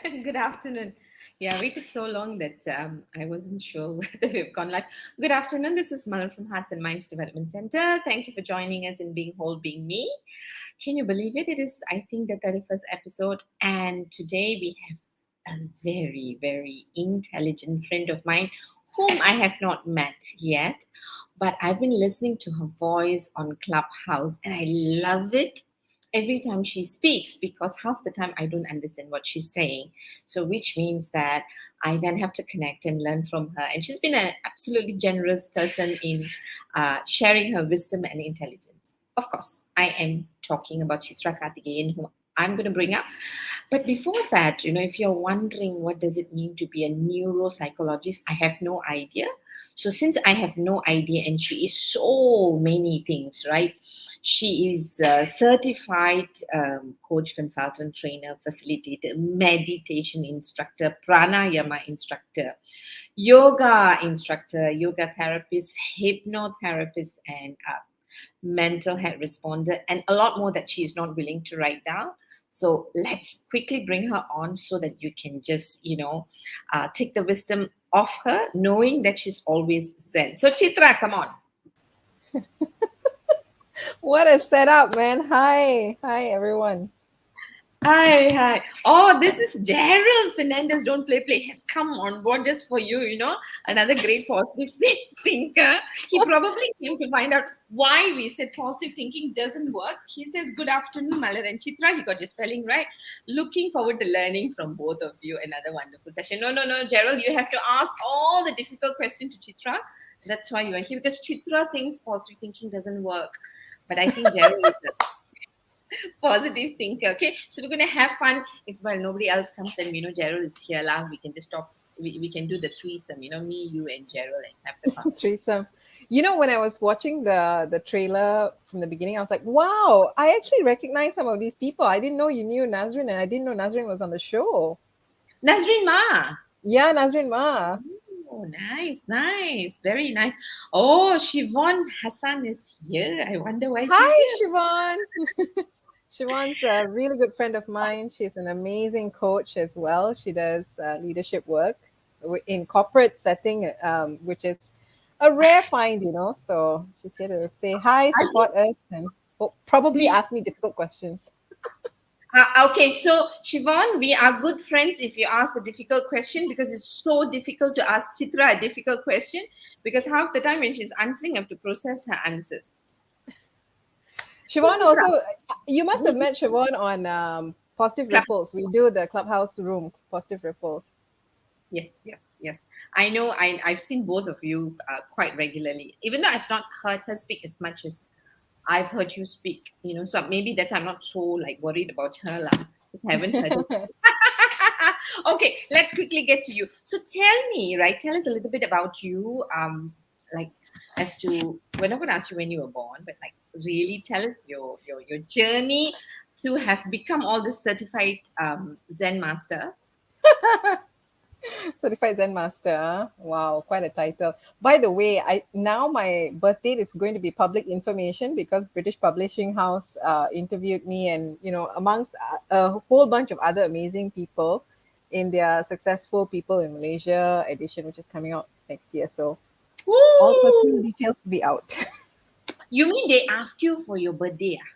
Good afternoon. Yeah, I waited so long that I wasn't sure whether we've gone live. Good afternoon. This is Malan from Hearts and Minds Development Center. Thank you for joining us in Being Whole, Being Me. Can you believe it? It is, I think, the 31st episode, and today we have a very, very intelligent friend of mine whom I have not met yet, but I've been listening to her voice on Clubhouse, and I love it every time she speaks because half the time I don't understand what she's saying. So, which means that I then have to connect and learn from her. And she's been an absolutely generous person in sharing her wisdom and intelligence. Of course, I am talking about Chitrah Karthigeyan, who I'm going to bring up. But before that, if you're wondering what does it mean to be a neuropsychologist, I have no idea. So since I have no idea, and she is so many things, right? She is a certified coach, consultant, trainer, facilitator, meditation instructor, pranayama instructor, yoga instructor, yoga therapist, hypnotherapist, and mental health responder, and a lot more that she is not willing to write down. So let's quickly bring her on so that you can just, take the wisdom of her, knowing that she's always Zen. So, Chitra, come on. What a setup, man. Hi. Hi, everyone. Hi, hi. Oh, this is Gerald Fernandez. Don't play. Has come on board just for you, another great positive thinker. He probably came to find out why we said positive thinking doesn't work. He says, good afternoon, Malar and Chitra. You got your spelling right. Looking forward to learning from both of you. Another wonderful session. No, Gerald, you have to ask all the difficult questions to Chitra. That's why you are here because Chitra thinks positive thinking doesn't work. But I think Gerald is positive thinker. Okay, so we're gonna have fun. If well nobody else comes and Gerald is here, lah, we can just talk. We can do the threesome. Me, you, and Gerald, and have the conversation. Threesome. When I was watching the trailer from the beginning, I was like, wow, I actually recognize some of these people. I didn't know you knew Nazrin, and I didn't know Nazrin was on the show. Nazrin Ma. Yeah, Nazrin Ma. Oh, nice, very nice. Oh, Siobhan Hassan is here. I wonder why she's Hi, here. Siobhan. Siobhan's a really good friend of mine. She's an amazing coach as well. She does leadership work in corporate setting, which is a rare find. So she's here to say hi, Are you? support us, and probably We ask me difficult questions. Okay, so Siobhan, we are good friends if you ask a difficult question because it's so difficult to ask Chitra a difficult question because half the time when she's answering, I have to process her answers. Hey, Siobhan Chitra. also, you must have met Siobhan on Positive Ripples. We do the clubhouse room, Positive Ripples. Yes. I know. I've seen both of you quite regularly, even though I've not heard her speak as much as I've heard you speak. So maybe that I'm not so like worried about her lah. Because I haven't heard her speak. Okay, let's quickly get to you. So tell me, right? Tell us a little bit about you. Like as to we're not going to ask you when you were born, but like really tell us your journey to have become all this certified Zen master. Certified Zen Master. Huh? Wow, quite a title. By the way, I now my birth date is going to be public information because British Publishing House interviewed me, and amongst a whole bunch of other amazing people in their Successful People in Malaysia edition, which is coming out next year. So all personal Woo! details will be out. You mean they ask you for your birthday? Ah?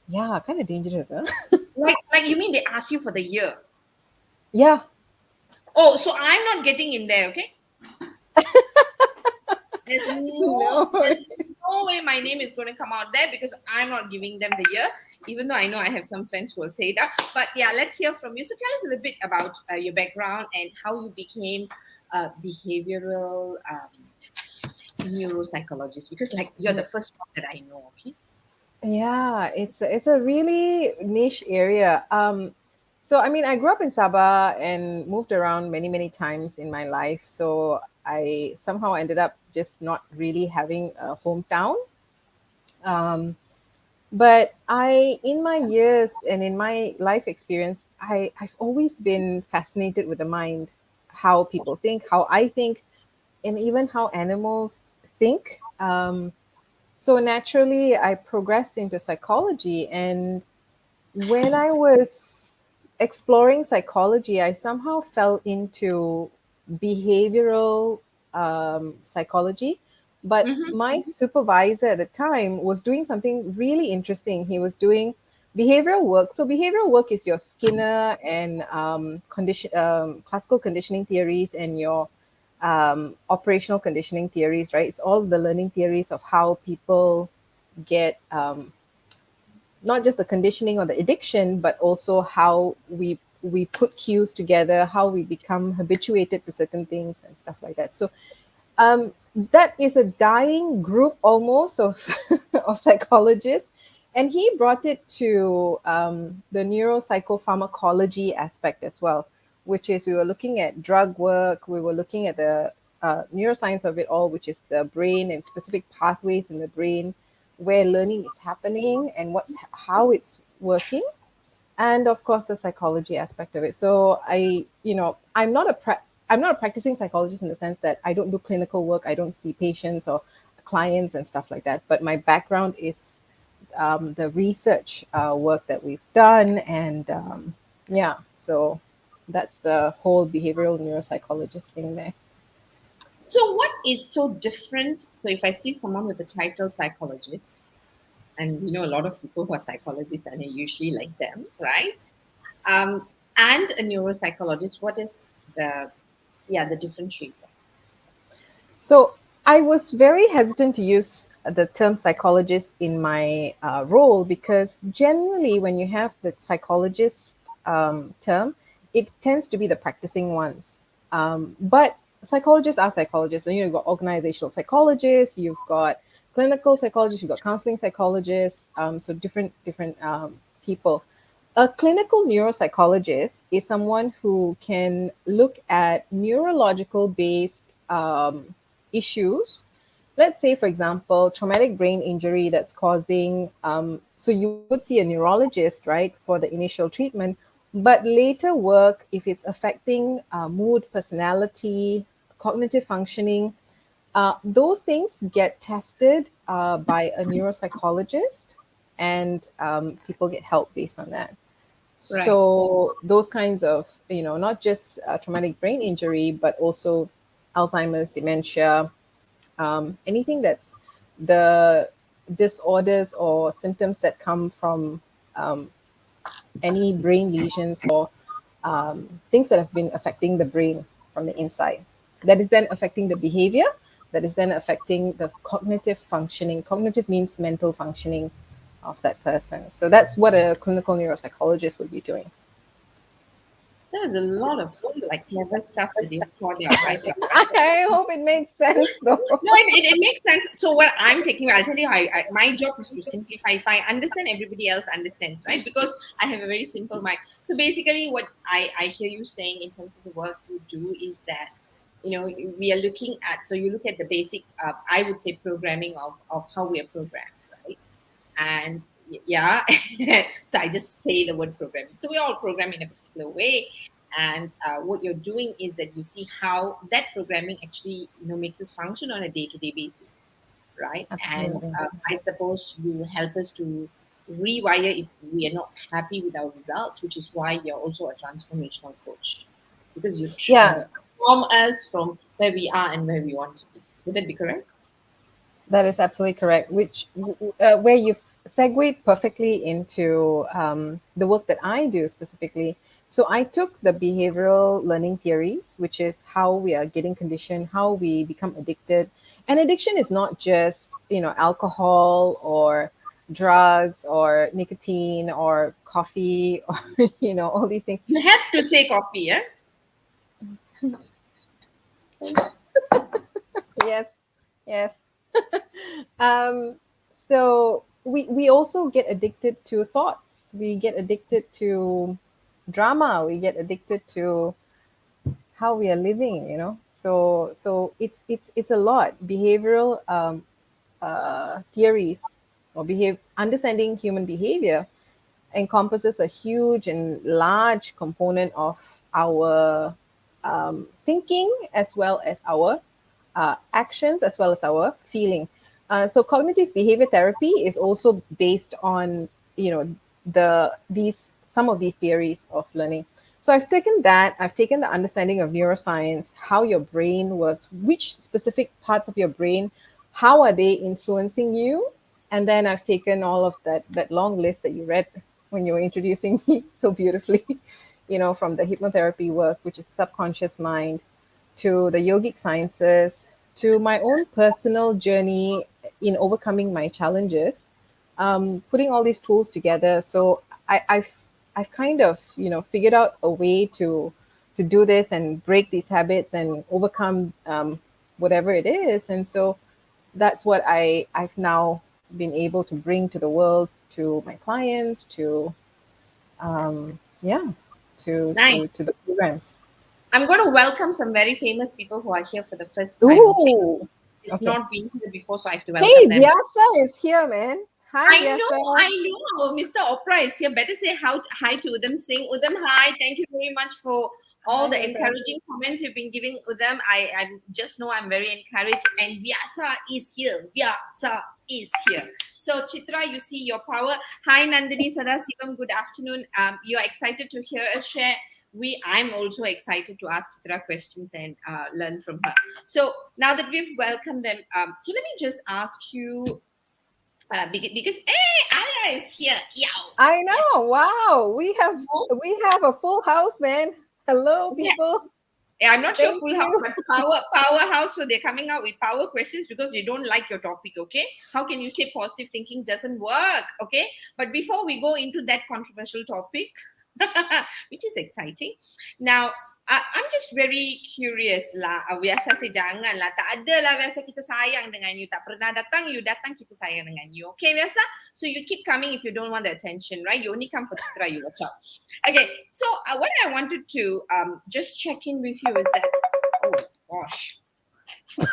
Yeah, kind of dangerous, huh? Like you mean they ask you for the year? Yeah. Oh, so I'm not getting in there, okay? There's No. there's no way my name is going to come out there because I'm not giving them the year, even though I know I have some friends who will say that. But yeah, let's hear from you. So tell us a little bit about your background and how you became a behavioral neuropsychologist because like you're the first one that I know, okay? Yeah, it's a really niche area. So I mean, I grew up in Sabah and moved around many, many times in my life. So I somehow ended up just not really having a hometown. Um, but in my years and in my life experience, I've always been fascinated with the mind, how people think, how I think, and even how animals think. So naturally, I progressed into psychology. And when I was exploring psychology, I somehow fell into behavioral psychology. But Mm-hmm. my supervisor at the time was doing something really interesting. He was doing behavioral work. So, behavioral work is your Skinner and classical conditioning theories and your operational conditioning theories, right? It's all the learning theories of how people get not just the conditioning or the addiction, but also how we put cues together, how we become habituated to certain things and stuff like that. So that is a dying group almost of of psychologists, and he brought it to the neuropsychopharmacology aspect as well, which is we were looking at drug work, we were looking at the neuroscience of it all, which is the brain and specific pathways in the brain where learning is happening and how it's working, and of course the psychology aspect of it. So I'm not a practicing psychologist in the sense that I don't do clinical work, I don't see patients or clients and stuff like that, but my background is the research work that we've done, and yeah, so that's the whole behavioral neuropsychologist thing there. So, what is so different? So, if I see someone with the title psychologist, and a lot of people who are psychologists and I usually like them, right? And a neuropsychologist, what is the differentiator? So I was very hesitant to use the term psychologist in my role because generally, when you have the psychologist term, it tends to be the practicing ones. But psychologists are psychologists. So, you've got organizational psychologists, you've got clinical psychologists, you've got counseling psychologists. So different people. A clinical neuropsychologist is someone who can look at neurological based issues. Let's say, for example, traumatic brain injury that's causing, so you would see a neurologist, right, for the initial treatment, but later work, if it's affecting mood, personality, cognitive functioning, those things get tested by a neuropsychologist, and people get help based on that. Right, So those kinds of, not just traumatic brain injury, but also Alzheimer's, dementia, anything that's the disorders or symptoms that come from um, any brain lesions or things that have been affecting the brain from the inside. That is then affecting the behavior, that is then affecting the cognitive functioning. Cognitive means mental functioning of that person. So that's what a clinical neuropsychologist would be doing. there's a lot of like clever stuff that you've thought out, right? I hope it makes sense though. No, it makes sense. So what I'm taking, I'll tell you, my job is to simplify. If I understand, everybody else understands, right? Because I have a very simple mind. So basically, what I hear you saying in terms of the work you do is that, we are looking at, so you look at the basic, I would say, programming of how we are programmed, right? And yeah, so I just say the word programming. So we all program in a particular way, and what you're doing is that you see how that programming actually makes us function on a day-to-day basis, right? And Absolutely. I suppose you help us to rewire if we are not happy with our results, which is why you're also a transformational coach, because you Yeah, transform us from where we are and where we want to be. Would that be correct? that is absolutely correct. Which where you've segued perfectly into the work that I do specifically. So I took the behavioral learning theories, which is how we are getting conditioned, how we become addicted. And addiction is not just alcohol or drugs or nicotine or coffee or all these things. You have to say coffee, yeah. Yes, yes. Um, so we also get addicted to thoughts. We get addicted to drama. We get addicted to how we are living. So it's a lot. Behavioral theories or behave understanding human behavior encompasses a huge and large component of our thinking as well as our actions as well as our feeling. So cognitive behavior therapy is also based on these some of these theories of learning. So I've taken that, I've taken the understanding of neuroscience, how your brain works, which specific parts of your brain, how are they influencing you? And then I've taken all of that long list that you read when you were introducing me so beautifully, from the hypnotherapy work, which is subconscious mind, to the yogic sciences, to my own personal journey in overcoming my challenges, putting all these tools together. So I've kind of figured out a way to do this and break these habits and overcome whatever it is. And so that's what I've now been able to bring to the world, to my clients, to yeah, Nice. to the programs. I'm going to welcome some very famous people who are here for the first time. Okay, Ooh, it's okay. not been here before, so I have to welcome Hey, them. Vyasa is here, man. Hi, Vyasa. I know. Mr. Oprah is here. Better say hi to Udam Singh. Udam, hi. Thank you very much for all Hi, the Vyasa. encouraging comments you've been giving Udam. I just know I'm very encouraged. And Vyasa is here. Vyasa is here. So, Chitra, you see your power. Hi, Nandini Sadasivam. Good afternoon. You're excited to hear us share. I'm also excited to ask Chitra questions and learn from her. So, now that we've welcomed them, so let me just ask you because hey, Aya is here. Yow. I Yeah. know. Wow, we have a full house, man. Hello, Yeah. people. Yeah, I'm not sure Thank full house, you. but powerhouse. So they're coming out with power questions because they don't like your topic. Okay, how can you say positive thinking doesn't work? Okay, but before we go into that controversial topic, which is exciting, now I'm just very curious lah. Biasa saya jangan lah. Tak ada lah biasa kita sayang dengan you. Tak pernah datang, you datang kita sayang dengan you. Okay, biasa. So you keep coming if you don't want the attention, right? You only come for Chitra, you watch out. Okay, so what I wanted to just check in with you is that, oh gosh,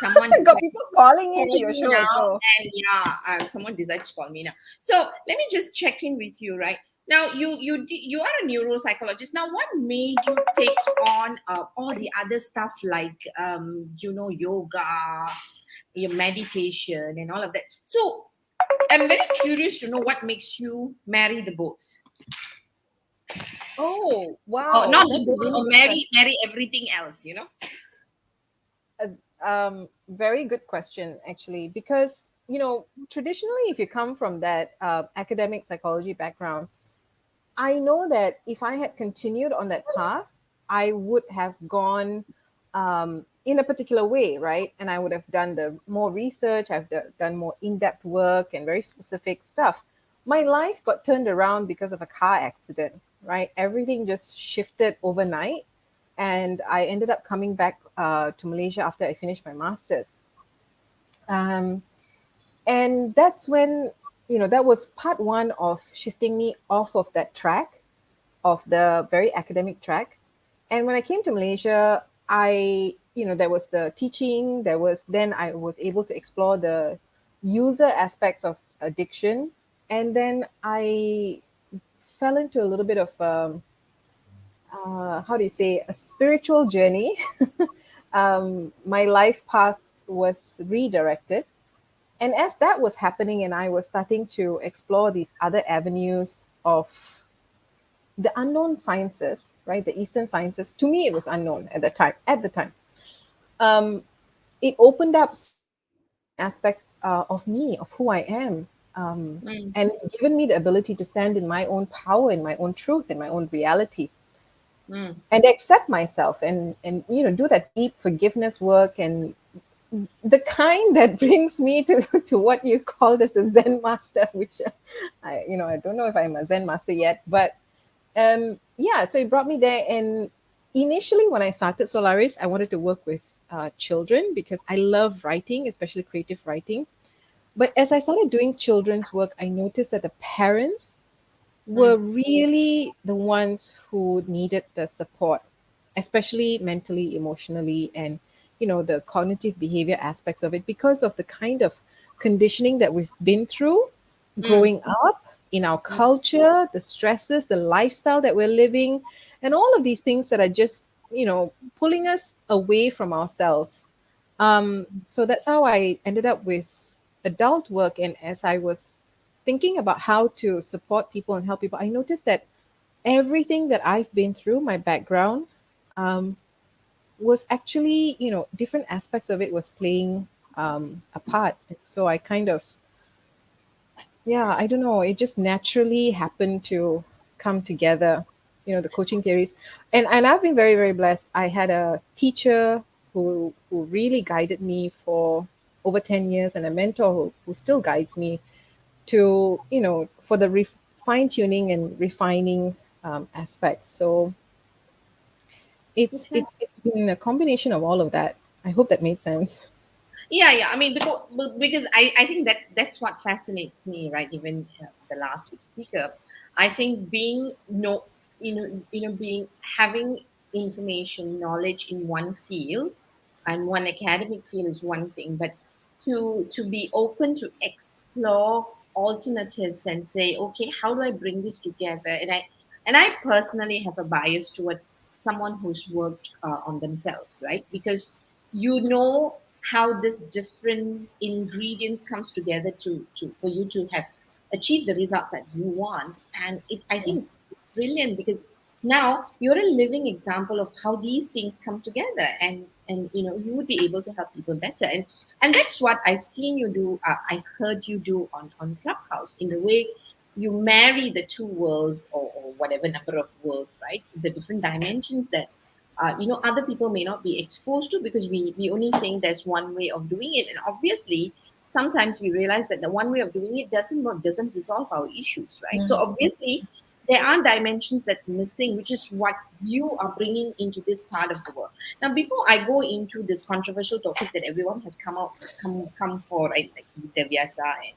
someone Got decides people to calling call into your me show now, also. and yeah, someone decides to call me now. So let me just check in with you, right? Now you are a neuropsychologist. Now, what made you take on all the other stuff like yoga, your meditation, and all of that? So I'm very curious to know what makes you marry the both. Oh, Oh, wow, not the that's a both, really or good marry everything else. very good question, actually, because traditionally, if you come from that academic psychology background, I know that if I had continued on that path, I would have gone in a particular way, right? And I would have done the more research, done more in-depth work and very specific stuff. My life got turned around because of a car accident, right? Everything just shifted overnight, and I ended up coming back to Malaysia after I finished my master's. Um, and that's when, that was part one of shifting me off of that track, of the very academic track. And when I came to Malaysia, there was the teaching, then I was able to explore the user aspects of addiction. And then I fell into a little bit of, how do you say, a spiritual journey. My life path was redirected. And as that was happening, and I was starting to explore these other avenues of the unknown sciences, right? The Eastern sciences, to me, it was unknown at the time. Um, it opened up so many aspects of me, of who I am, Mm, and given me the ability to stand in my own power, in my own truth, in my own reality, mm, and accept myself, and do that deep forgiveness work, and the kind that brings me to what you called as a Zen master, which I don't know if I'm a Zen master yet, but yeah, so it brought me there. And initially, when I started Solaris, I wanted to work with children because I love writing, especially creative writing. But as I started doing children's work, I noticed that the parents mm, were really the ones who needed the support, especially mentally, emotionally, and the cognitive behavior aspects of it, because of the kind of conditioning that we've been through mm, growing up in our mm, culture, the stresses, the lifestyle that we're living, and all of these things that are just pulling us away from ourselves. So that's how I ended up with adult work. And as I was thinking about how to support people and help people, I noticed that everything that I've been through, my background, um, was actually, different aspects of it was playing a part. So I kind of, yeah, I don't know, it just naturally happened to come together, the coaching theories. And I've been very, very blessed. I had a teacher who really guided me for over 10 years, and a mentor who still guides me to, for the fine tuning and refining aspects. So it's been a combination of all of that. I hope that made sense. Yeah. I mean, because I think that's what fascinates me, right? Even the last week's speaker, I think being no, being having information, knowledge in one field and one academic field is one thing, but to be open to explore alternatives and say, okay, how do I bring this together? And I personally have a bias towards someone who's worked on themselves, right? Because how this different ingredients comes together to for you to have achieve the results that you want. And I Yeah. think it's brilliant because now you're a living example of how these things come together, and you would be able to help people better. And that's what I've seen you do. I heard you do on Clubhouse, in the way you marry the two worlds, or whatever number of worlds, right? The different dimensions that other people may not be exposed to, because we only think there's one way of doing it. And obviously sometimes we realize that the one way of doing it doesn't work, doesn't resolve our issues, right? So Mm. obviously there are dimensions that's missing, which is what you are bringing into this part of the world. Now, before I go into this controversial topic that everyone has come for, right? Like Devyasa and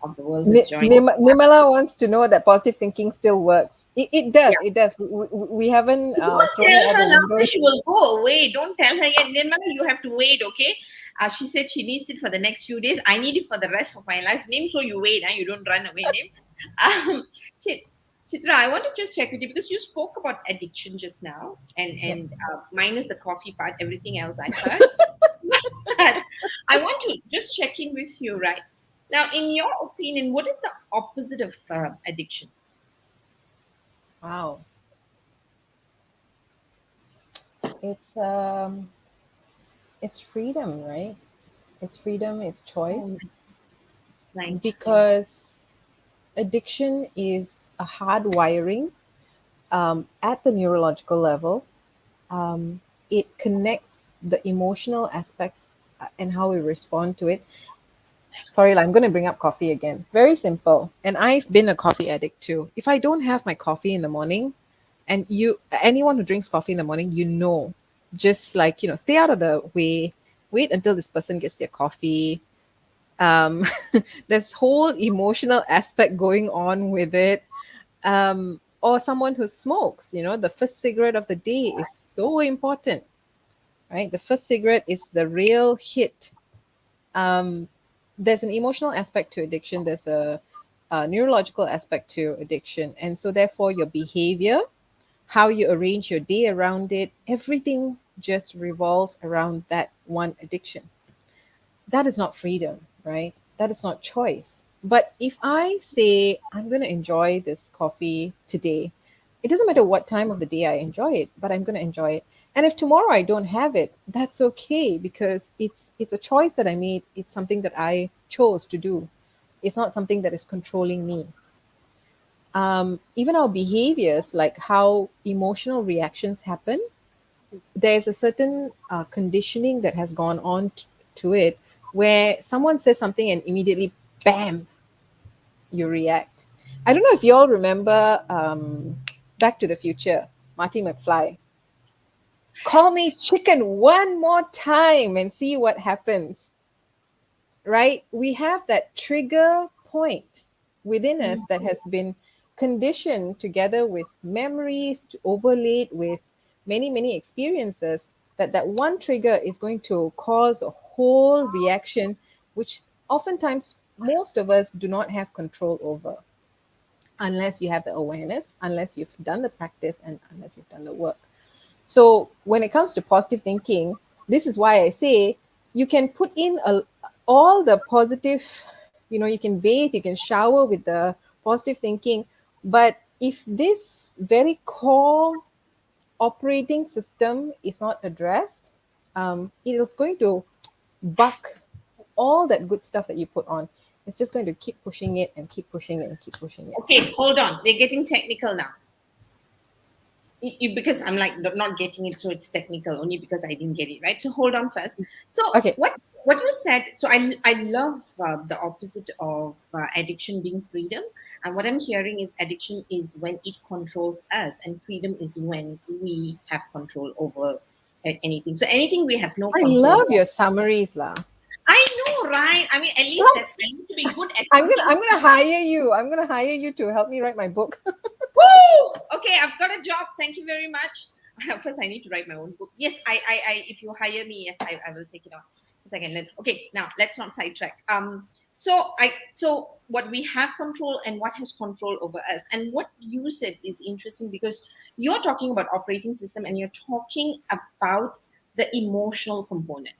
of the world who's joined us. Nimala wants to know that positive thinking still works. It does. It does. We haven't Don't thrown it tell out the her now, window. she will go away. Don't tell her yet. Nirmala, you have to wait, okay? She said she needs it for the next few days. I need it for the rest of my life. Name, so you wait, you don't run away, name. Um, Chit- Chitra, I want to just check with you because you spoke about addiction just now, Yep. and minus the coffee part, everything else I heard. But I want to just check in with you, right? Now, in your opinion, what is the opposite of addiction? Wow. It's freedom, right? It's freedom. It's choice. Oh, nice. Because addiction is a hard wiring at the neurological level. Um, it connects the emotional aspects and how we respond to it. Sorry, I'm going to bring up coffee again. Very simple. And I've been a coffee addict too. If I don't have my coffee in the morning, and anyone who drinks coffee in the morning, just like, stay out of the way, wait until this person gets their coffee. Um, there's whole emotional aspect going on with it. Or someone who smokes, the first cigarette of the day is so important, right? The first cigarette is the real hit. um, there's an emotional aspect to addiction. There's a neurological aspect to addiction, and so therefore your behavior, how you arrange your day around it, everything just revolves around that one addiction. That is not freedom, right? That is not choice. But if I say I'm going to enjoy this coffee today, it doesn't matter what time of the day I enjoy it, but I'm going to enjoy it. And if tomorrow I don't have it, that's okay, because it's a choice that I made. It's something that I chose to do. It's not something that is controlling me. Even our behaviors, like how emotional reactions happen, there's a certain conditioning that has gone on to it, where someone says something and immediately, bam, you react. I don't know if you all remember Back to the Future, Marty McFly. Call me chicken one more time and see what happens, right? We have that trigger point within us that has been conditioned together with memories, overlaid with many, many experiences, that one trigger is going to cause a whole reaction, which oftentimes most of us do not have control over, unless you have the awareness, unless you've done the practice, and unless you've done the work. So when it comes to positive thinking, this is why I say you can put in all the positive, you can bathe, you can shower with the positive thinking, but if this very core operating system is not addressed, it is going to buck all that good stuff that you put on. It's just going to keep pushing it and keep pushing it and keep pushing it. Okay, hold on. We're getting technical now. Because I'm like not getting it, so it's technical only because I didn't get it right. So hold on first. So Okay. what you said. So I love the opposite of addiction being freedom, and what I'm hearing is addiction is when it controls us, and freedom is when we have control over anything. So anything we have no I control love over. your summaries, lah. I know, right? I mean, at least that's I need to be good at something. I'm gonna hire you. I'm gonna hire you to help me write my book. Woo! Okay, I've got a job. Thank you very much. First, I need to write my own book. Yes, if you hire me, yes, I will take it on. Second, okay, now let's not sidetrack. So what we have control and what has control over us, and what you said is interesting because you're talking about operating system and you're talking about the emotional component.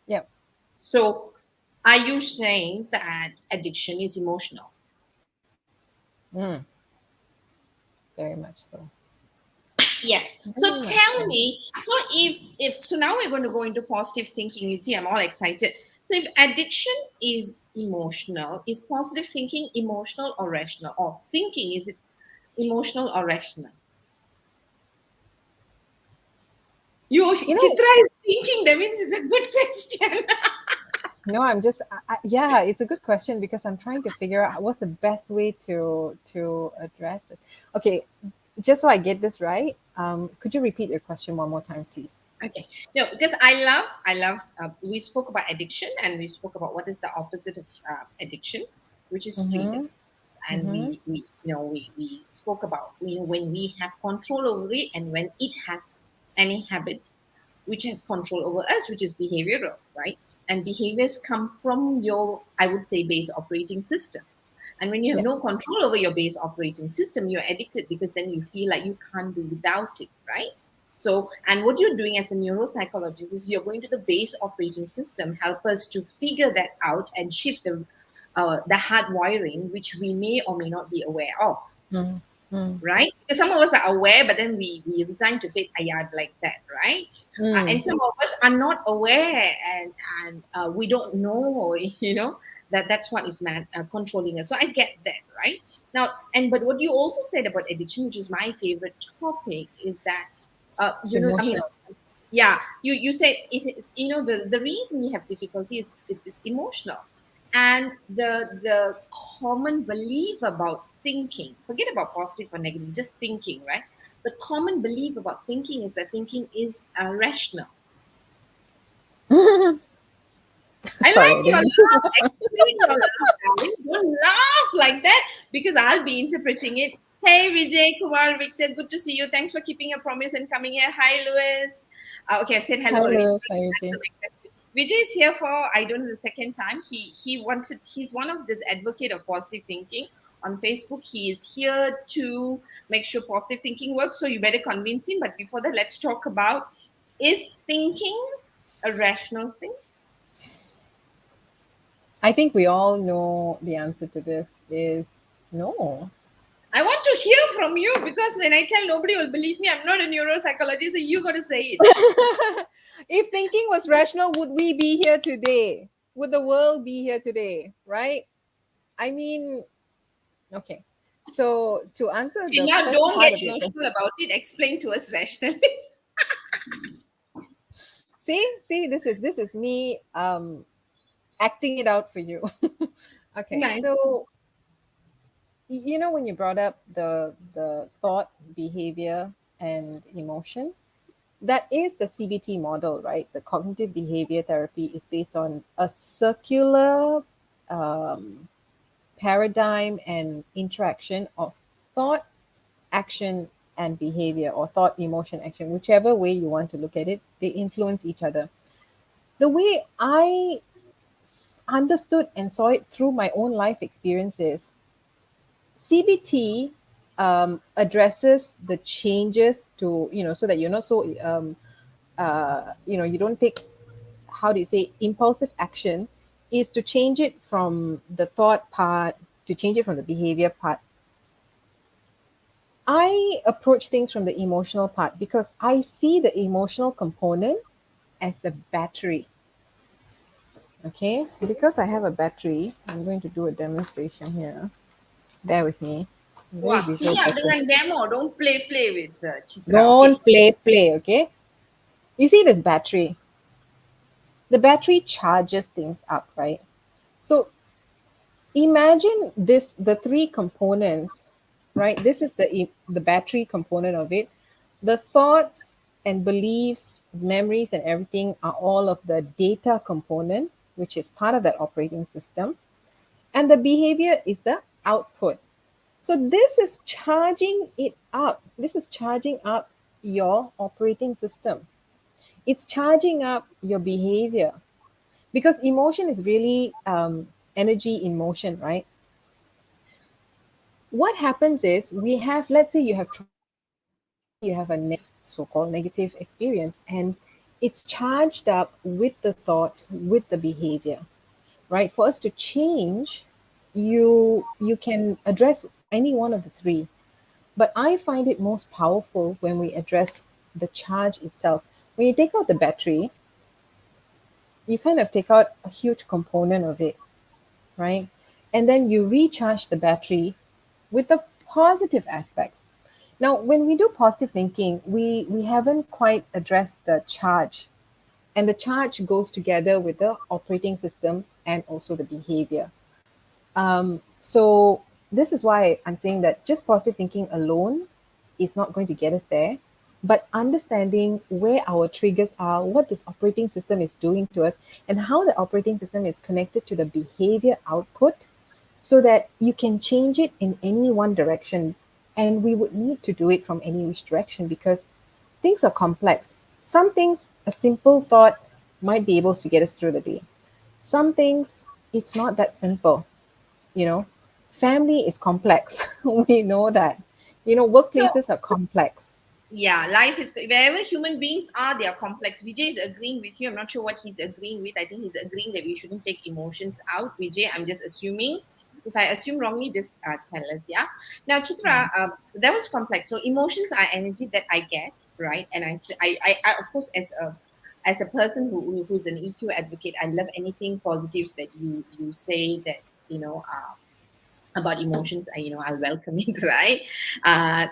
Yep. So, are you saying that addiction is emotional? Mm, very much so. Yes. So Very much tell so. me, so if so now we're going to go into positive thinking. You see, I'm all excited. So if addiction is emotional, is positive thinking emotional or rational? Or thinking, is it emotional or rational? You You know, Chitra is thinking, that means it's a good question. no, I'm just yeah, it's a good question because I'm trying to figure out what's the best way to address it. Okay, just so I get this right, could you repeat your question one more time, please? Okay. No, because I love. We spoke about addiction, and we spoke about what is the opposite of addiction, which is freedom. Mm-hmm. And Mm-hmm. we spoke about when we have control over it, and when it has any habit which has control over us, which is behavioral, right? And behaviors come from your, I would say, base operating system. And when you have Yeah. no control over your base operating system, you're addicted because then you feel like you can't do without it, right? So, and what you're doing as a neuropsychologist is you're going to the base operating system, help us to figure that out and shift the hardwiring, which we may or may not be aware of, Mm-hmm. right? Because some of us are aware, but then we resign to fate a yard like that, right? And Mm. some of us are not aware, and we don't know, that that's what is controlling us. So I get that, right? Now, and but what you also said about addiction, which is my favorite topic, is that It's I mean, emotional. yeah, you said it is, the reason we have difficulty is it's emotional, and the common belief about thinking, forget about positive or negative, just thinking, right? The common belief about thinking is that thinking is rational. I Sorry, like I your didn't. laugh. Explain your laugh, darling. Don't laugh like that because I'll be interpreting it. Hey, Vijay, Kumar, Victor, good to see you. Thanks for keeping your promise and coming here. Hi, Louis. Okay, I've said hello Hi, already. So Lewis. Hi, Eugene. Vijay is here for, I don't know, the second time. He's one of this advocate of positive thinking on Facebook. He is here to make sure positive thinking works. So you better convince him. But before that, let's talk about, is thinking a rational thing? I think we all know the answer to this is no. I want to hear from you because when I tell, nobody will believe me. I'm not a neuropsychologist, so you got to say it. If thinking was rational, would we be here today? Would the world be here today? Right? I mean, okay. So to answer Okay, the now first don't part get of your question, emotional about it. Explain to us rationally. see, this is me acting it out for you. Okay, Nice. so you know when you brought up the thought, behavior, and emotion, that is the CBT model, right? The cognitive behavior therapy is based on a circular um, paradigm and interaction of thought, action, and behavior, or thought, emotion, action, whichever way you want to look at it, they influence each other. The way I understood and saw it through my own life experiences, CBT addresses the changes to, so that you're not so, you don't take, how do you say, impulsive action, is to change it from the thought part, to change it from the behavior part. I approach things from the emotional part because I see the emotional component as the battery. Okay, because I have a battery, I'm going to do a demonstration here. Bear with me. I'm a very Wah, visual siap person. dengan demo. Don't play with Chitra. Okay. Don't play, okay? You see this battery. The battery charges things up, right? So imagine this, the three components, right? This is the battery component of it. The thoughts and beliefs, memories and everything are all of the data component, which is part of that operating system. And the behavior is the output. So this is charging it up. This is charging up your operating system. It's charging up your behavior because emotion is really energy in motion, right? What happens is we have, let's say you have trauma, let's say you have a so-called negative experience, and it's charged up with the thoughts, with the behavior, right? For us to change, you can address any one of the three. But I find it most powerful when we address the charge itself. When you take out the battery, you kind of take out a huge component of it, right? And then you recharge the battery with the positive aspects. Now, when we do positive thinking, we haven't quite addressed the charge. And the charge goes together with the operating system and also the behavior. So this is why I'm saying that just positive thinking alone is not going to get us there. But understanding where our triggers are, what this operating system is doing to us, and how the operating system is connected to the behavior output so that you can change it in any one direction. And we would need to do it from any which direction because things are complex. Some things, a simple thought might be able to get us through the day. Some things, it's not that simple. You know, family is complex. We know that. So Workplaces are complex. yeah, life is wherever human beings are, they are complex. Vijay is agreeing with you. I'm not sure what he's agreeing with. I think he's agreeing that we shouldn't take emotions out. Vijay, I'm just assuming. If I assume wrongly, just tell us. Yeah. Now, Chitra, that was complex. So emotions are energy that I get, right? And I of course, as a person who's an EQ advocate, I love anything positive that you say that about emotions, I'll welcome it, right?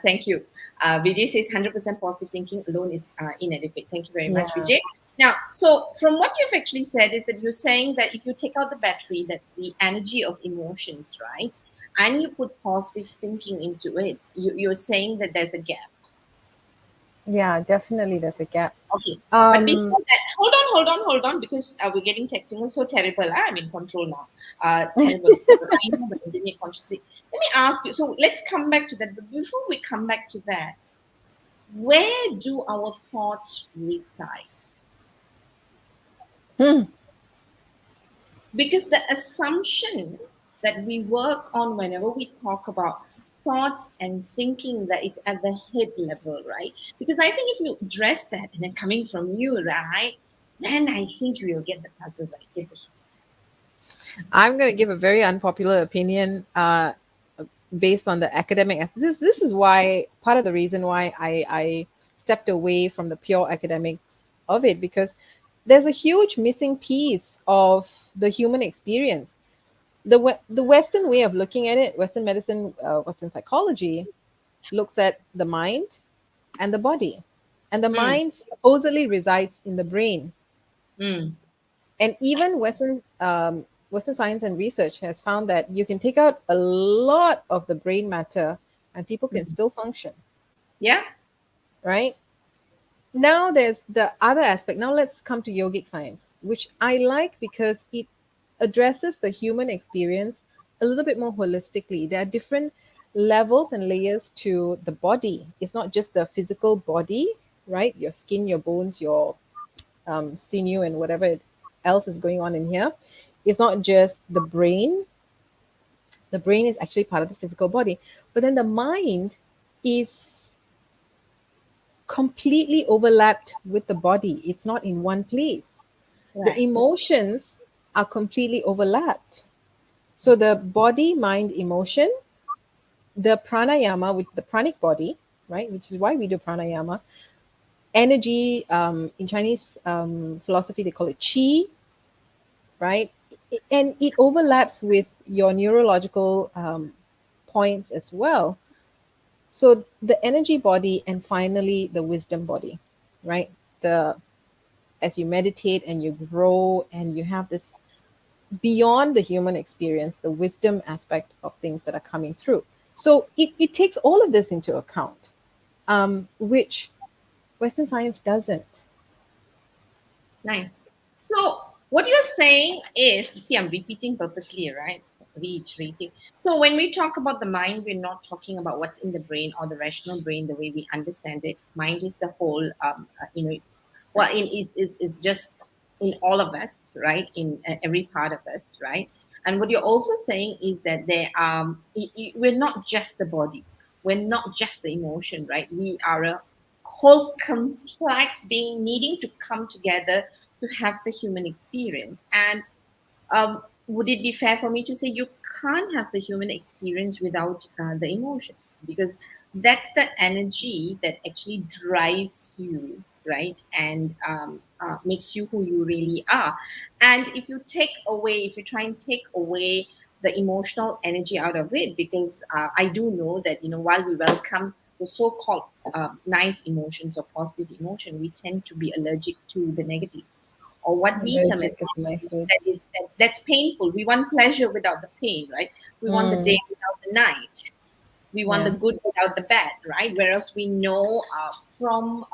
Thank you. Vijay says 100% positive thinking alone is inadequate. Thank you very much, Yeah. Vijay. Now, so from what you've actually said is that you're saying that if you take out the battery, that's the energy of emotions, right? And you put positive thinking into it, you're saying that there's a gap. Yeah, definitely there's a gap. Okay. But Um, before that, hold on, because we're getting technical. So terrible. I'm in control now. Terrible. I know, but I'm doing it consciously. Let me ask you. So let's come back to that. But before we come back to that, where do our thoughts reside? hmm, Because the assumption that we work on whenever we talk about thoughts and thinking that it's at the head level, right? Because I think if you address that and then coming from you, right, then I think we'll get the puzzle right. Get the I'm going to give a very unpopular opinion based on the academic. This is why part of the reason why I stepped away from the pure academics of it because there's a huge missing piece of the human experience. The Western way of looking at it, Western medicine, Western psychology, looks at the mind and the body. And the Mm, mind supposedly resides in the brain. mm, And even Western science and research has found that you can take out a lot of the brain matter and people can mm. still function, Yeah. right? Now there's the other aspect. Now let's come to yogic science, which I like because it addresses the human experience a little bit more holistically. There are different levels and layers to the body. It's not just the physical body, right? Your skin, your bones, your sinew, and whatever else is going on in here. It's not just the brain. The brain is actually part of the physical body, but then the mind is completely overlapped with the body. It's not in one place. The Right. emotions are completely overlapped. So the body, mind, emotion the pranayama with the pranic body, right, which is why we do pranayama, energy, in Chinese philosophy, they call it chi, right? And it overlaps with your neurological points as well. So the energy body and finally the wisdom body, right? The As you meditate and you grow and you have this beyond the human experience, the wisdom aspect of things that are coming through. So it takes all of this into account, which Western science doesn't. Nice. So what you're saying is, see, I'm repeating purposely, right? So, reiterating. So when we talk about the mind, we're not talking about what's in the brain or the rational brain, the way we understand it. Mind is the whole, well, is just in all of us, right? In every part of us, right? And what you're also saying is that we're not just the body, we're not just the emotion, right? We are a whole complex being needing to come together to have the human experience. And would it be fair for me to say you can't have the human experience without the emotions? Because that's the energy that actually drives you, right? And makes you who you really are. And if you try and take away the emotional energy out of it, because I do know that, while we welcome the so-called nice emotions or positive emotion, we tend to be allergic to the negatives, or what we term Allergic as is a nice word. that's painful. We want pleasure without the pain, right? We want the day Mm, without the night. We want the yeah, good without the bad, right? Whereas we know from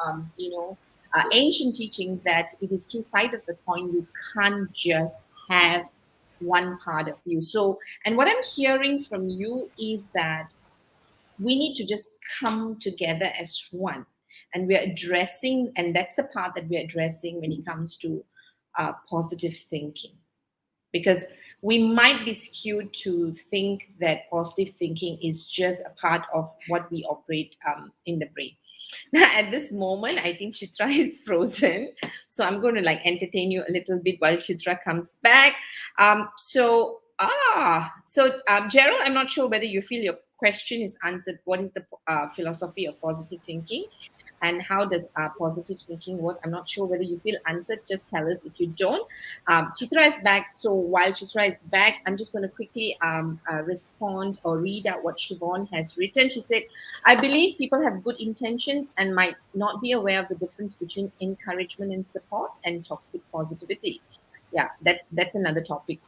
ancient teachings that it is two sides of the coin. You can't just have one part of you. So, and what I'm hearing from you is that we need to just come together as one, and we're addressing, and that's the part that we're addressing when it comes to positive thinking, because we might be skewed to think that positive thinking is just a part of what we operate in the brain. At this moment, I think Chitra is frozen, so I'm going to like entertain you a little bit while Chitra comes back. Gerald, I'm not sure whether you feel your question is answered. What is the philosophy of positive thinking, and how does positive thinking work? I'm not sure whether you feel answered. Just tell us if you don't. Chitra is back. So while Chitra is back, I'm just going to quickly respond or read out what Siobhan has written. She said, I believe people have good intentions and might not be aware of the difference between encouragement and support and toxic positivity. Yeah, that's another topic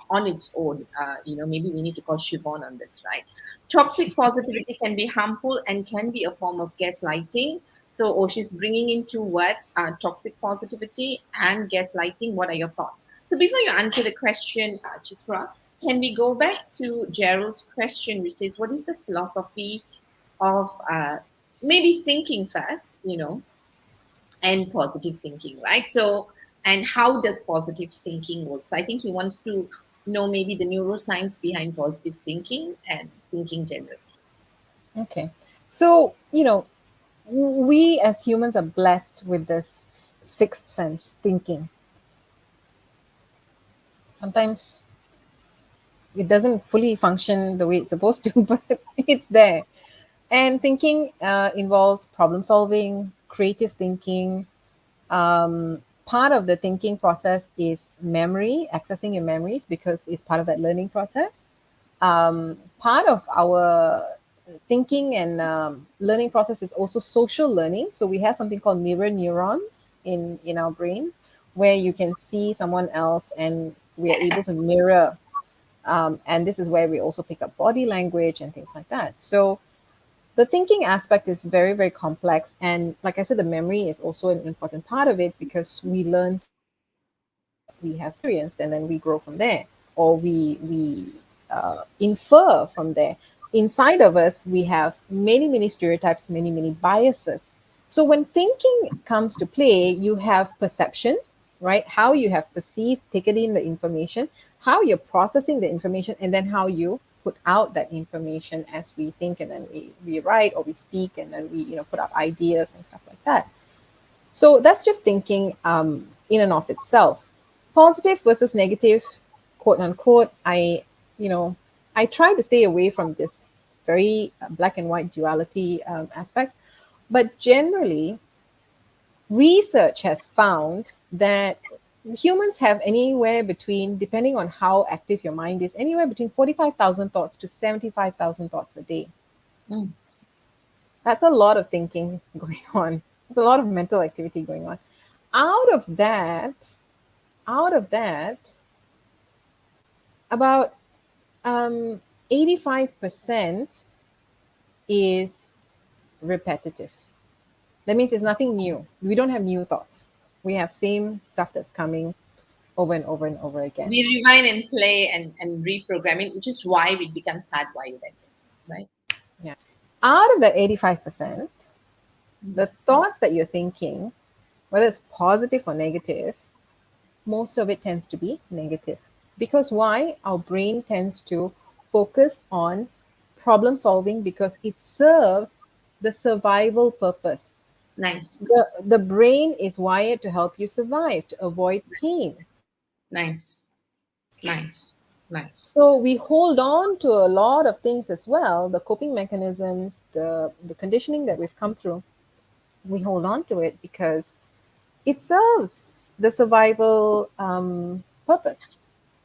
on its own. Maybe we need to call Siobhan on this, right? Toxic positivity can be harmful and can be a form of gaslighting. So, she's bringing in two words, toxic positivity and gaslighting. What are your thoughts? So, before you answer the question, Chitra, can we go back to Gerald's question, which says, what is the philosophy of maybe thinking first, and positive thinking, right? So, and how does positive thinking work? So, I think he wants to know maybe the neuroscience behind positive thinking and thinking generally. okay. So, we as humans are blessed with this sixth sense thinking. Sometimes it doesn't fully function the way it's supposed to, but it's there. And thinking involves problem solving, creative thinking. Part of the thinking process is memory, accessing your memories, because it's part of that learning process. Part of our thinking and learning process is also social learning. So we have something called mirror neurons in our brain, where you can see someone else and we are able to mirror. And this is where we also pick up body language and things like that. So the thinking aspect is very, very complex. And like I said, the memory is also an important part of it, because we learn what we have experienced and then we grow from there, or we infer from there. Inside of us, we have many, many stereotypes, many, many biases. So when thinking comes to play, you have perception, right? How you have perceived, taken in the information, how you're processing the information, and then how you put out that information as we think, and then we write or we speak, and then we put out ideas and stuff like that. So that's just thinking in and of itself. Positive versus negative, quote unquote. You know, I try to stay away from this very black and white duality aspects. But generally, research has found that humans have anywhere between, depending on how active your mind is, anywhere between 45,000 thoughts to 75,000 thoughts a day. Mm. That's a lot of thinking going on. There's a lot of mental activity going on. Out of that, out of that, about 85% is repetitive. That means it's nothing new. We don't have new thoughts. We have same stuff that's coming over and over and over again. We rewind and play and reprogramming, which is why it becomes hardwired, I think, right? Yeah. Out of that 85%, Mm. the thoughts that you're thinking, whether it's positive or negative, most of it tends to be negative. Because why? Our brain tends to focus on problem solving because it serves the survival purpose. Nice, The brain is wired to help you survive, to avoid pain. nice, nice, nice. So we hold on to a lot of things as well, the coping mechanisms, the conditioning that we've come through. We hold on to it because it serves the survival purpose,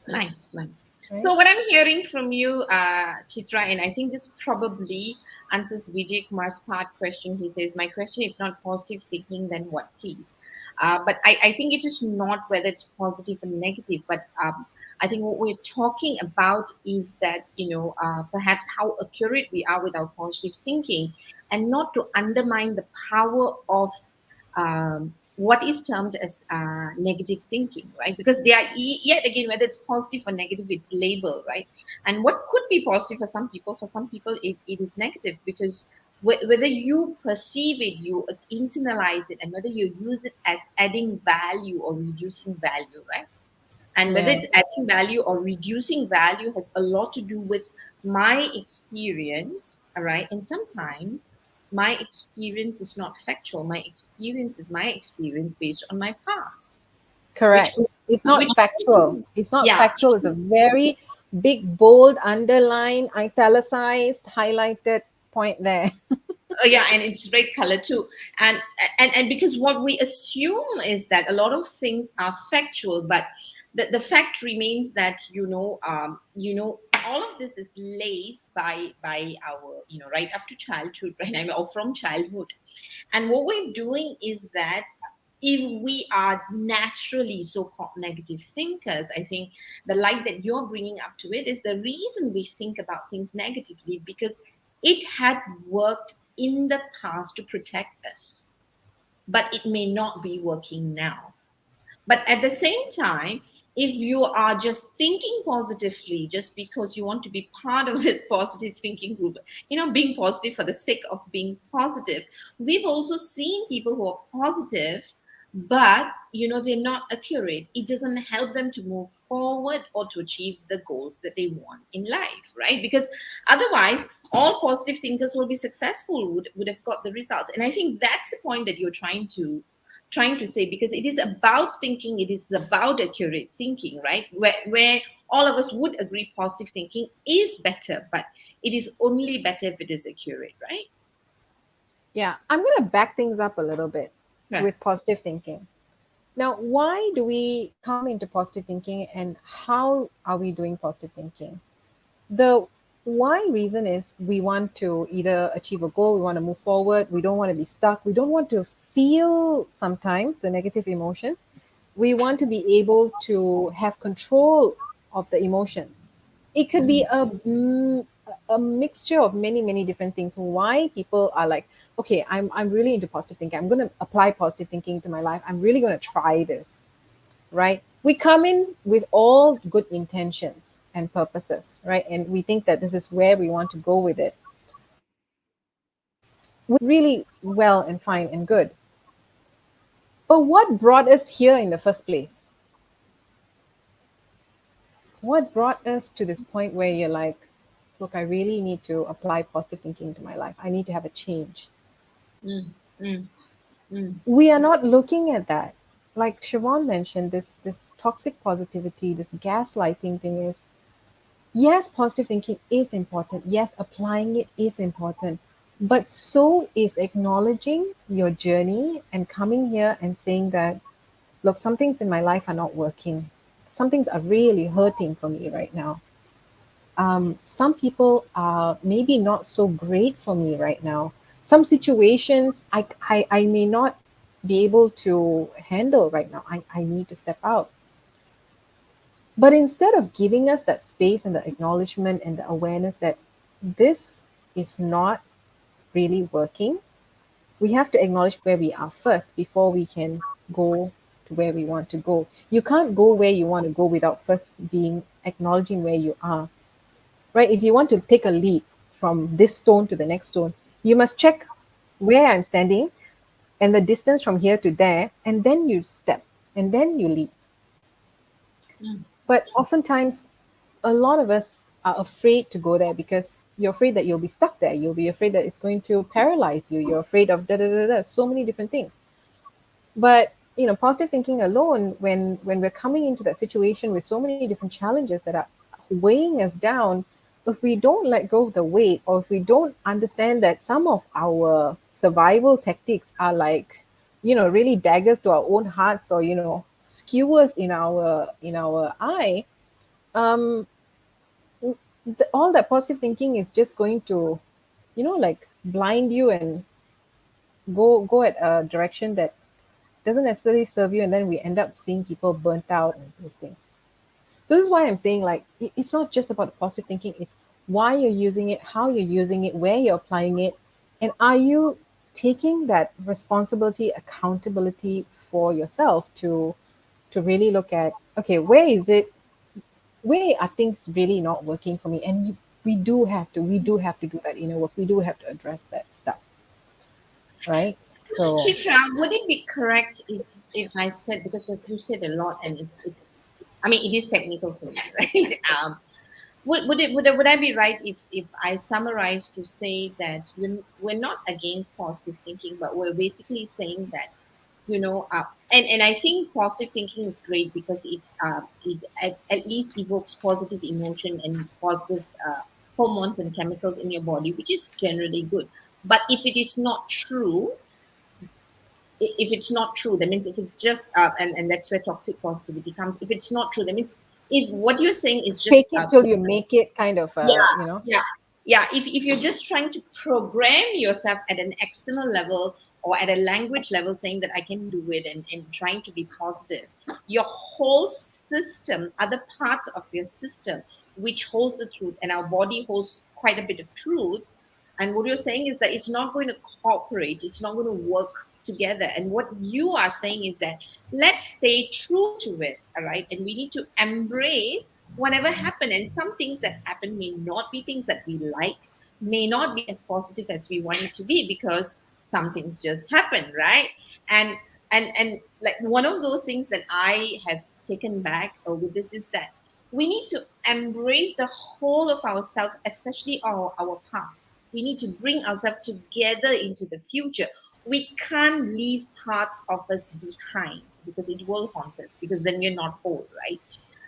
Nice, nice. right? So what I'm hearing from you, Chitra, and I think this probably answers Vijay Kumar's part question. He says, "My question, if not positive thinking, then what, please?" But I think it is not whether it's positive or negative, but I think what we're talking about is that perhaps how accurate we are with our positive thinking, and not to undermine the power of what is termed as negative thinking, right? Because they are yet again, whether it's positive or negative, it's label, right? And what could be positive for some people it is negative, because whether you perceive it, you internalize it, and whether you use it as adding value or reducing value, right? And whether Yeah, it's adding value or reducing value has a lot to do with my experience, all right? And sometimes my experience is not factual. My experience is my experience based on my past, which correct. It's not which factual. It's not yeah. factual. It's a very big, bold, underlined, italicized, highlighted point there. Oh, yeah, and it's red color too. And and because what we assume is that a lot of things are factual, but the fact remains that all of this is laced by our right up to childhood, right? I mean, or from childhood. And what we're doing is that if we are naturally so-called negative thinkers, I think the light that you're bringing up to it is the reason we think about things negatively, because it had worked in the past to protect us, but it may not be working now. But at the same time, if you are just thinking positively just because you want to be part of this positive thinking group, being positive for the sake of being positive, we've also seen people who are positive, but they're not accurate. It doesn't help them to move forward or to achieve the goals that they want in life, right? Because otherwise, all positive thinkers will be successful, would have got the results. And I think that's the point that you're trying to say, because it is about thinking, it is about accurate thinking, right? Where all of us would agree positive thinking is better, but it is only better if it is accurate, right? Yeah, I'm going to back things up a little bit Yeah. with positive thinking. Now, why do we come into positive thinking and how are we doing positive thinking? The why reason is we want to either achieve a goal, we want to move forward, we don't want to be stuck, we don't want to feel sometimes the negative emotions. We want to be able to have control of the emotions. It could be Mm. a mixture of many, many different things. Why people are like, okay, I'm really into positive thinking. I'm going to apply positive thinking to my life. I'm really going to try this, right? We come in with all good intentions and purposes, right? And we think that this is where we want to go with it, which is really well and fine and good. But what brought us here in the first place? What brought us to this point where you're like, look, I really need to apply positive thinking into my life. I need to have a change. Mm. Mm. Mm. We are not looking at that. Like Siobhan mentioned, this toxic positivity, this gaslighting thing is Yes, positive thinking is important. Yes, applying it is important. But so is acknowledging your journey and coming here and saying that, look, some things in my life are not working. Some things are really hurting for me right now. Some people are maybe not so great for me right now. Some situations I may not be able to handle right now. I need to step out. But instead of giving us that space and the acknowledgement and the awareness that this is not really working, we have to acknowledge where we are first before we can go to where we want to go. You can't go where you want to go without first being acknowledging where you are, right? If you want to take a leap from this stone to the next stone, you must check where I'm standing and the distance from here to there, and then you step and then you leap. Mm. But oftentimes, a lot of us are afraid to go there because you're afraid that you'll be stuck there. You'll be afraid that it's going to paralyze you. You're afraid of da da da da, so many different things. But positive thinking alone, when we're coming into that situation with so many different challenges that are weighing us down, if we don't let go of the weight, or if we don't understand that some of our survival tactics are like, really daggers to our own hearts, or skewers in our eye, um, all that positive thinking is just going to, like blind you and go at a direction that doesn't necessarily serve you, and then we end up seeing people burnt out and those things. So this is why I'm saying, like, it's not just about the positive thinking, it's why you're using it, how you're using it, where you're applying it, and are you taking that responsibility, accountability for yourself to really look at, okay, where are things really not working for me? And we do have to do that inner work. We do have to address that stuff, right? So Chitra, would it be correct if I said, because like you said a lot and it's I mean it is technical for me, right? Would I be right if I summarize to say that we're not against positive thinking, but we're basically saying that and I think positive thinking is great because it at least evokes positive emotion and positive hormones and chemicals in your body, which is generally good. But if it is not true, if it's not true, that means if it's just and that's where toxic positivity comes. If it's not true, that means if what you're saying is fake just it till you make it kind of, yeah, yeah, yeah. If you're just trying to program yourself at an external level or at a language level, saying that I can do it and trying to be positive, your whole system, other parts of your system, which holds the truth, and our body holds quite a bit of truth. And what you're saying is that it's not going to cooperate, it's not going to work together. And what you are saying is that let's stay true to it, all right? And we need to embrace whatever happened. And some things that happen may not be things that we like, may not be as positive as we want it to be, because some things just happen, right? And and like one of those things that I have taken back with this is that we need to embrace the whole of ourselves, especially our past. We need to bring ourselves together into the future. We can't leave parts of us behind because it will haunt us, because then we're not whole, right?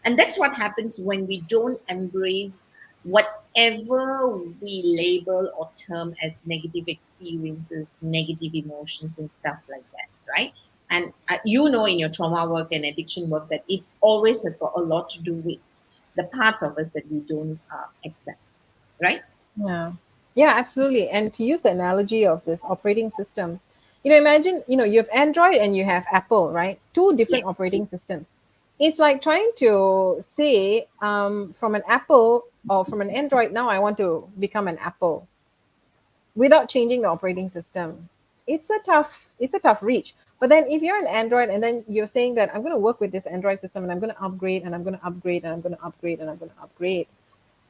And that's what happens when we don't embrace whatever we label or term as negative experiences, negative emotions, and stuff like that, right? And in your trauma work and addiction work that it always has got a lot to do with the parts of us that we don't accept, right? yeah, yeah, absolutely. And to use the analogy of this operating system, imagine, you have Android and you have Apple, right? Two Yeah. different operating systems. It's like trying to say, from an Apple or from an Android, now I want to become an Apple without changing the operating system. It's a tough reach. But then if you're an Android and then you're saying that I'm going to work with this Android system and I'm going to upgrade and I'm going to upgrade and I'm going to upgrade and I'm going to upgrade,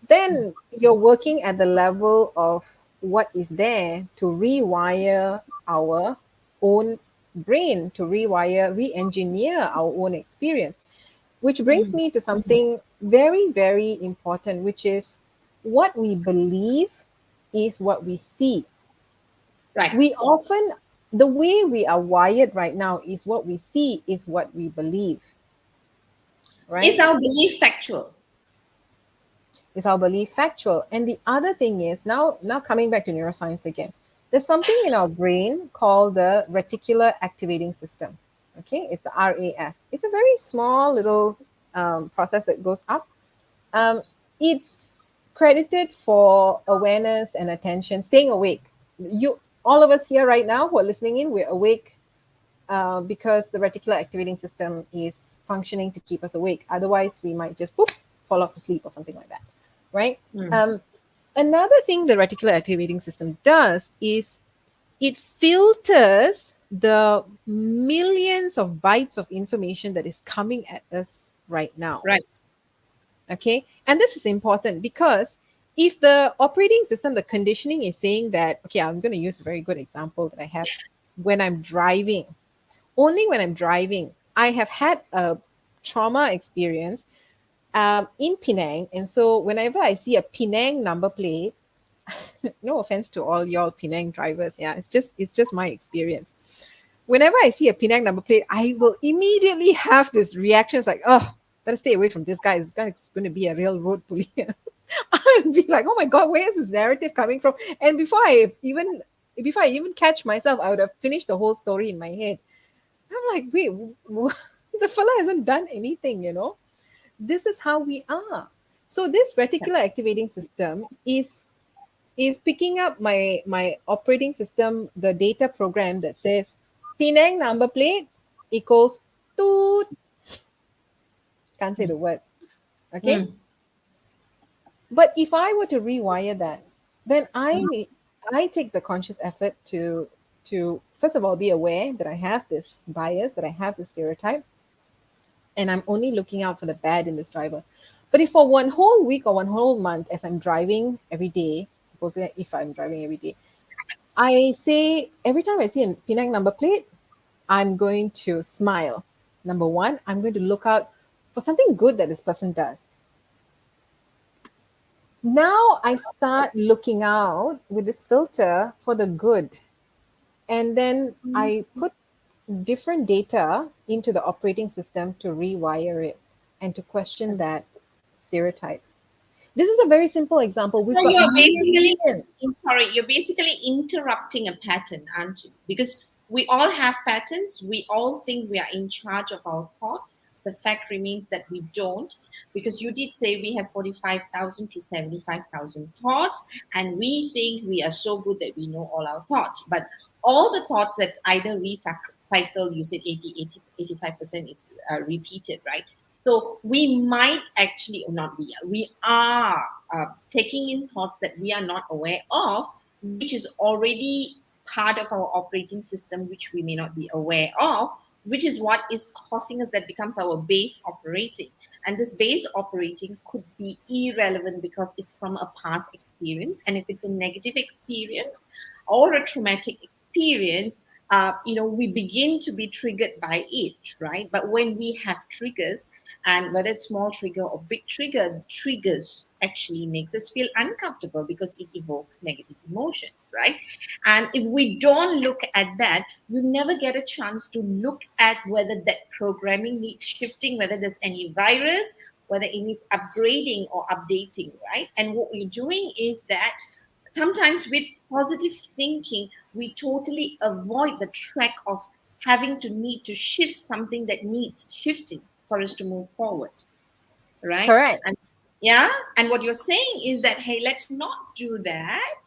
then you're working at the level of what is there to rewire our own brain, to re-engineer our own experience. Which brings Mm. me to something very, very important, which is what we believe is what we see. Right. We often, the way we are wired right now is what we see is what we believe, Is right? our belief factual? Is our belief factual? And the other thing is, now coming back to neuroscience again, there's something in our brain called the reticular activating system. Okay, it's the RAS. It's a very small little process that goes up. Um, it's credited for awareness and attention, staying awake. You, all of us here right now who are listening in, we're awake because the reticular activating system is functioning to keep us awake. Otherwise, we might just poof, fall off to sleep or something like that, right? Mm. Um, Another thing the reticular activating system does is it filters the millions of bytes of information that is coming at us right now. Right. Okay. And this is important because if the operating system, the conditioning is saying that, okay, I'm going to use a very good example that I have when I'm driving. Only when I'm driving, I have had a trauma experience in Penang. And so whenever I see a Penang number plate, no offense to all y'all Penang drivers, yeah, it's just my experience. Whenever I see a Penang number plate, I will immediately have this reaction. It's like, oh, better stay away from this guy. This guy is going to be a real road bully. I'd be like, oh my god, where is this narrative coming from? And before I even catch myself, I would have finished the whole story in my head. I'm like, wait, the fella hasn't done anything. This is how we are. So this reticular activating system is picking up my operating system, the data program that says Penang number plate equals toot. Can't say the word. Okay. Mm. But if I were to rewire that, then I take the conscious effort to first of all be aware that I have this bias, that I have this stereotype, and I'm only looking out for the bad in this driver. But if for one whole week or one whole month, as I'm driving every day, supposedly if I'm driving every day, I say every time I see a Penang number plate, I'm going to smile. Number one, I'm going to look out for something good that this person does. Now I start looking out with this filter for the good. And then I put different data into the operating system to rewire it and to question that stereotype. This is a very simple example. We've So got you're basically, millions. sorry, you're basically interrupting a pattern, aren't you? Because we all have patterns. We all think we are in charge of our thoughts. The fact remains that we don't, because you did say we have 45,000 to 75,000 thoughts, and we think we are so good that we know all our thoughts. But all the thoughts that's either recycle, you said 85% is repeated, right? So we might actually, or not we are taking in thoughts that we are not aware of, which is already part of our operating system, which we may not be aware of, which is what is causing us, that becomes our base operating. And this base operating could be irrelevant because it's from a past experience. And if it's a negative experience or a traumatic experience, we begin to be triggered by it, right? But when we have triggers, and whether it's small trigger or big trigger, triggers actually makes us feel uncomfortable because it evokes negative emotions, right? And if we don't look at that, you never get a chance to look at whether that programming needs shifting, whether there's any virus, whether it needs upgrading or updating, right? And what we're doing is that sometimes with positive thinking, we totally avoid the track of having to need to shift something that needs shifting for us to move forward, right? Correct. And yeah, and what you're saying is that, hey, let's not do that,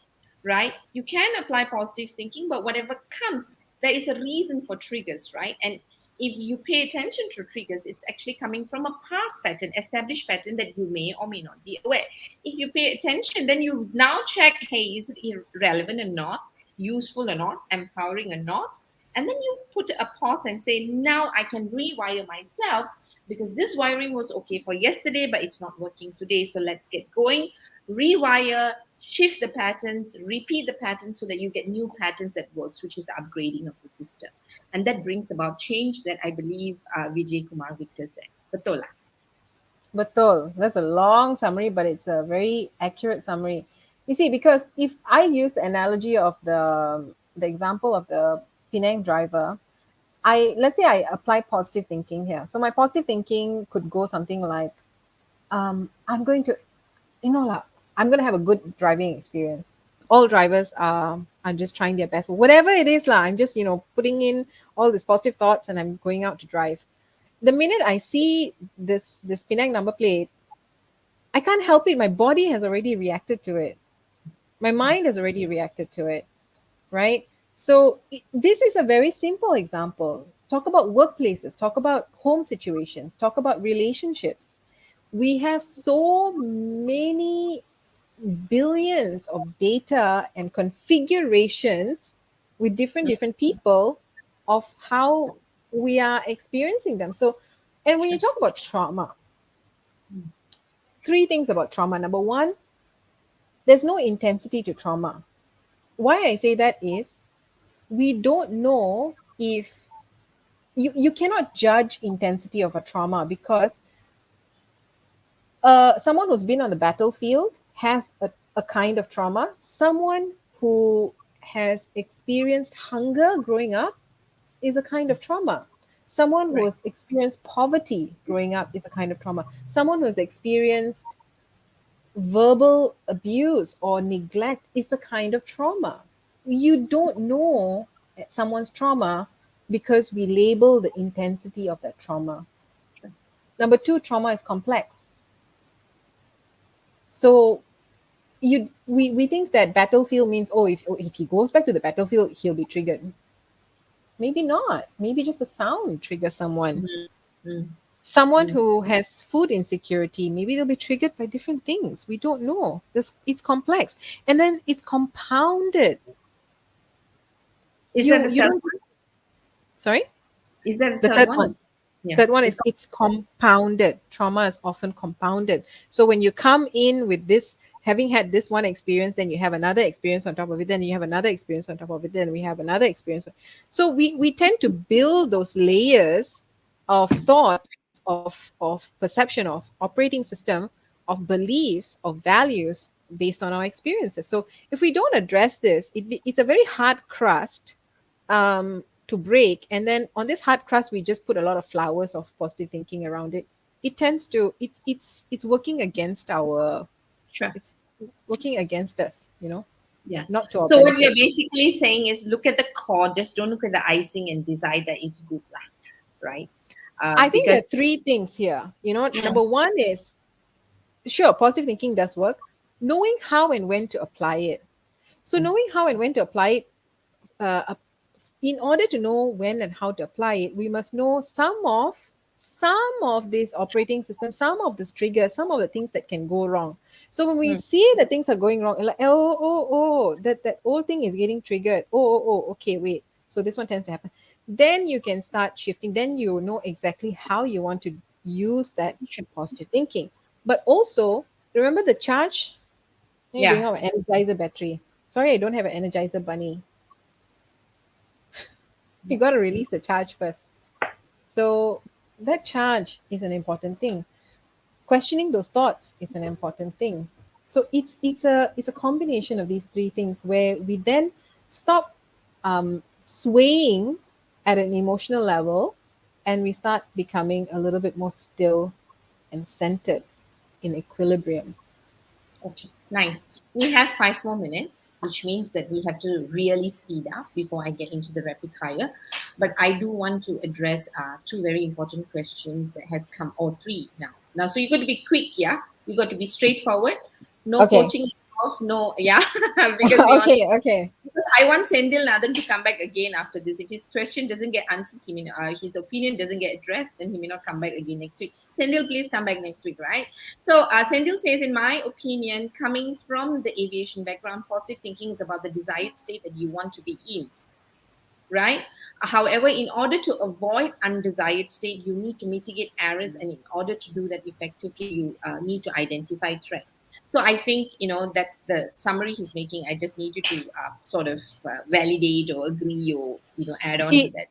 right? You can apply positive thinking, but whatever comes, there is a reason for triggers, right? And if you pay attention to triggers, it's actually coming from a past pattern, established pattern that you may or may not be aware. If you pay attention, then you now check, hey, is it irrelevant or not, useful or not, empowering or not? And then you put a pause and say, now I can rewire myself, because this wiring was okay for yesterday, but it's not working today. So let's get going, rewire, shift the patterns, repeat the patterns so that you get new patterns that works, which is the upgrading of the system. And that brings about change that I believe Vijay Kumar Victor said. Betul lah. Betul. That's a long summary, but it's a very accurate summary. You see, because if I use the analogy of the example of the Penang driver, let's say I apply positive thinking here. So my positive thinking could go something like, I'm going to you know, like, I'm gonna have a good driving experience. All drivers are just trying their best. Whatever it is, lah, I'm just, putting in all these positive thoughts and I'm going out to drive. The minute I see this Penang number plate, I can't help it. My body has already reacted to it. My mind has already reacted to it, right? So this is a very simple example. Talk about workplaces, talk about home situations, talk about relationships. We have so many billions of data and configurations with different people of how we are experiencing them. So, and when you Sure. talk about trauma, Mm. three things about trauma. Number one, there's no intensity to trauma. Why I say that is we don't know if you cannot judge intensity of a trauma because someone who's been on the battlefield has a kind of trauma. Someone who has experienced hunger growing up is a kind of trauma. Someone who Right. has experienced poverty growing up is a kind of trauma. Someone who has experienced verbal abuse or neglect is a kind of trauma. You don't know someone's trauma because we label the intensity of that trauma. Sure. Number two, trauma is complex. So we think that battlefield means, oh, if he goes back to the battlefield he'll be triggered. Maybe not. Maybe just a sound triggers someone. Mm, mm, Someone mm. who has food insecurity, maybe they'll be triggered by different things. We don't know. It's complex, and then it's compounded. Is that You the you third don't. one? Sorry. Is that the The third third one? one. Yeah. Third one It's is it's compounded. Trauma is often compounded. So when you come in with this, having had this one experience, then you have another experience on top of it, then you have another experience on top of it, then we have another experience. So we tend to build those layers of thoughts, of perception, of operating system, of beliefs, of values based on our experiences. So if we don't address this, it's a very hard crust to break. And then on this hard crust, we just put a lot of flowers of positive thinking around it. It tends to it's working against our sure. it's working against us, Yeah. not to our So what you're benefit. basically saying is look at the core, just don't look at the icing and decide that it's good, lah, right? I think there Because are three things here. sure. Number one is, sure, positive thinking does work. Knowing how and when to apply it. So Mm, knowing how and when to apply it, uh, in order to know when and how to apply it, we must know some of this operating system, some of this triggers, some of the things that can go wrong. So when we mm, see that things are going wrong, like, oh, that old thing is getting triggered. Okay, wait. So this one tends to happen. Then you can start shifting. Then you know exactly how you want to use that sure. positive thinking. But also remember the charge. Let me bring Yeah. out an energizer battery. Sorry, I don't have an energizer bunny. You got to release the charge first. So that charge is an important thing. Questioning those thoughts is an important thing. So it's a combination of these three things where we then stop swaying at an emotional level, and we start becoming a little bit more still and centered in equilibrium. Okay, nice. We have 5 more minutes, which means that we have to really speed up before I get into the rapid fire. But I do want to address two very important questions that has come, or three now. Now, so you got to be quick, yeah. You got to be straightforward. No Okay. poaching off, no, yeah, because we want Okay. because I want Sendil Nathan to come back again after this. If his question doesn't get answers, his opinion doesn't get addressed, then he may not come back again next week. Sendil, please come back next week, right? So Sendil says, in my opinion, coming from the aviation background, positive thinking is about the desired state that you want to be in, right? However, in order to avoid undesired state, you need to mitigate errors, and in order to do that effectively, you need to identify threats. So I think that's the summary he's making. I just need you to sort of validate or agree or add on to I- that.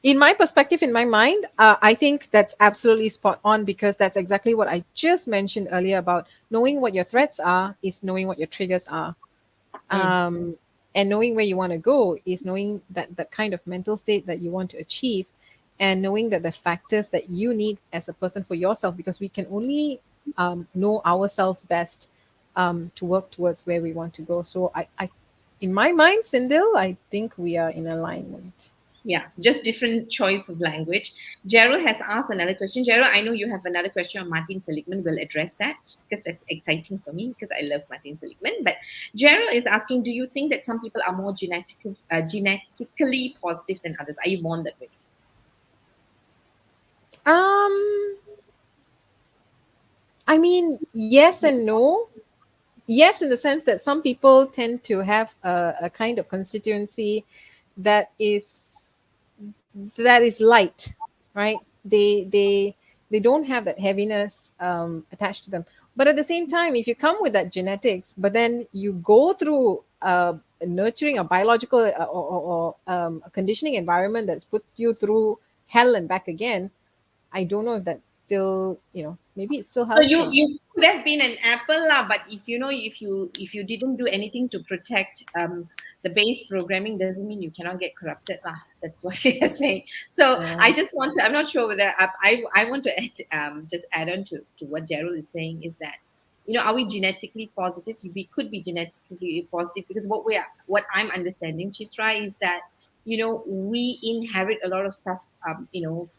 in my perspective, in my mind, I think that's absolutely spot on because that's exactly what I just mentioned earlier about knowing what your threats are is knowing what your triggers are. Mm, um, and knowing where you want to go is knowing that kind of mental state that you want to achieve, and knowing that the factors that you need as a person for yourself, because we can only know ourselves best, to work towards where we want to go. So in my mind, Sindil, I think we are in alignment. Yeah, just different choice of language. Gerald has asked another question. Gerald, I know you have another question on Martin Seligman. We'll address that because that's exciting for me because I love Martin Seligman. But Gerald is asking, do you think that some people are more genetically positive than others? Are you born that way? Um, I mean, yes and no. Yes, in the sense that some people tend to have a kind of constituency that is light, right? They don't have that heaviness attached to them. But at the same time, if you come with that genetics, but then you go through nurturing a biological or a conditioning environment that's put you through hell and back again, I don't know if that still, maybe it still So helps you you. you could have been an apple lah, but if you didn't do anything to protect the base programming, doesn't mean you cannot get corrupted lah. That's what they are saying. So Yeah. I just want to. I'm not sure whether I want to add, just add on to what Gerald is saying is that, are we genetically positive? We could be genetically positive because what I'm understanding, Chitra, is that we inherit a lot of stuff,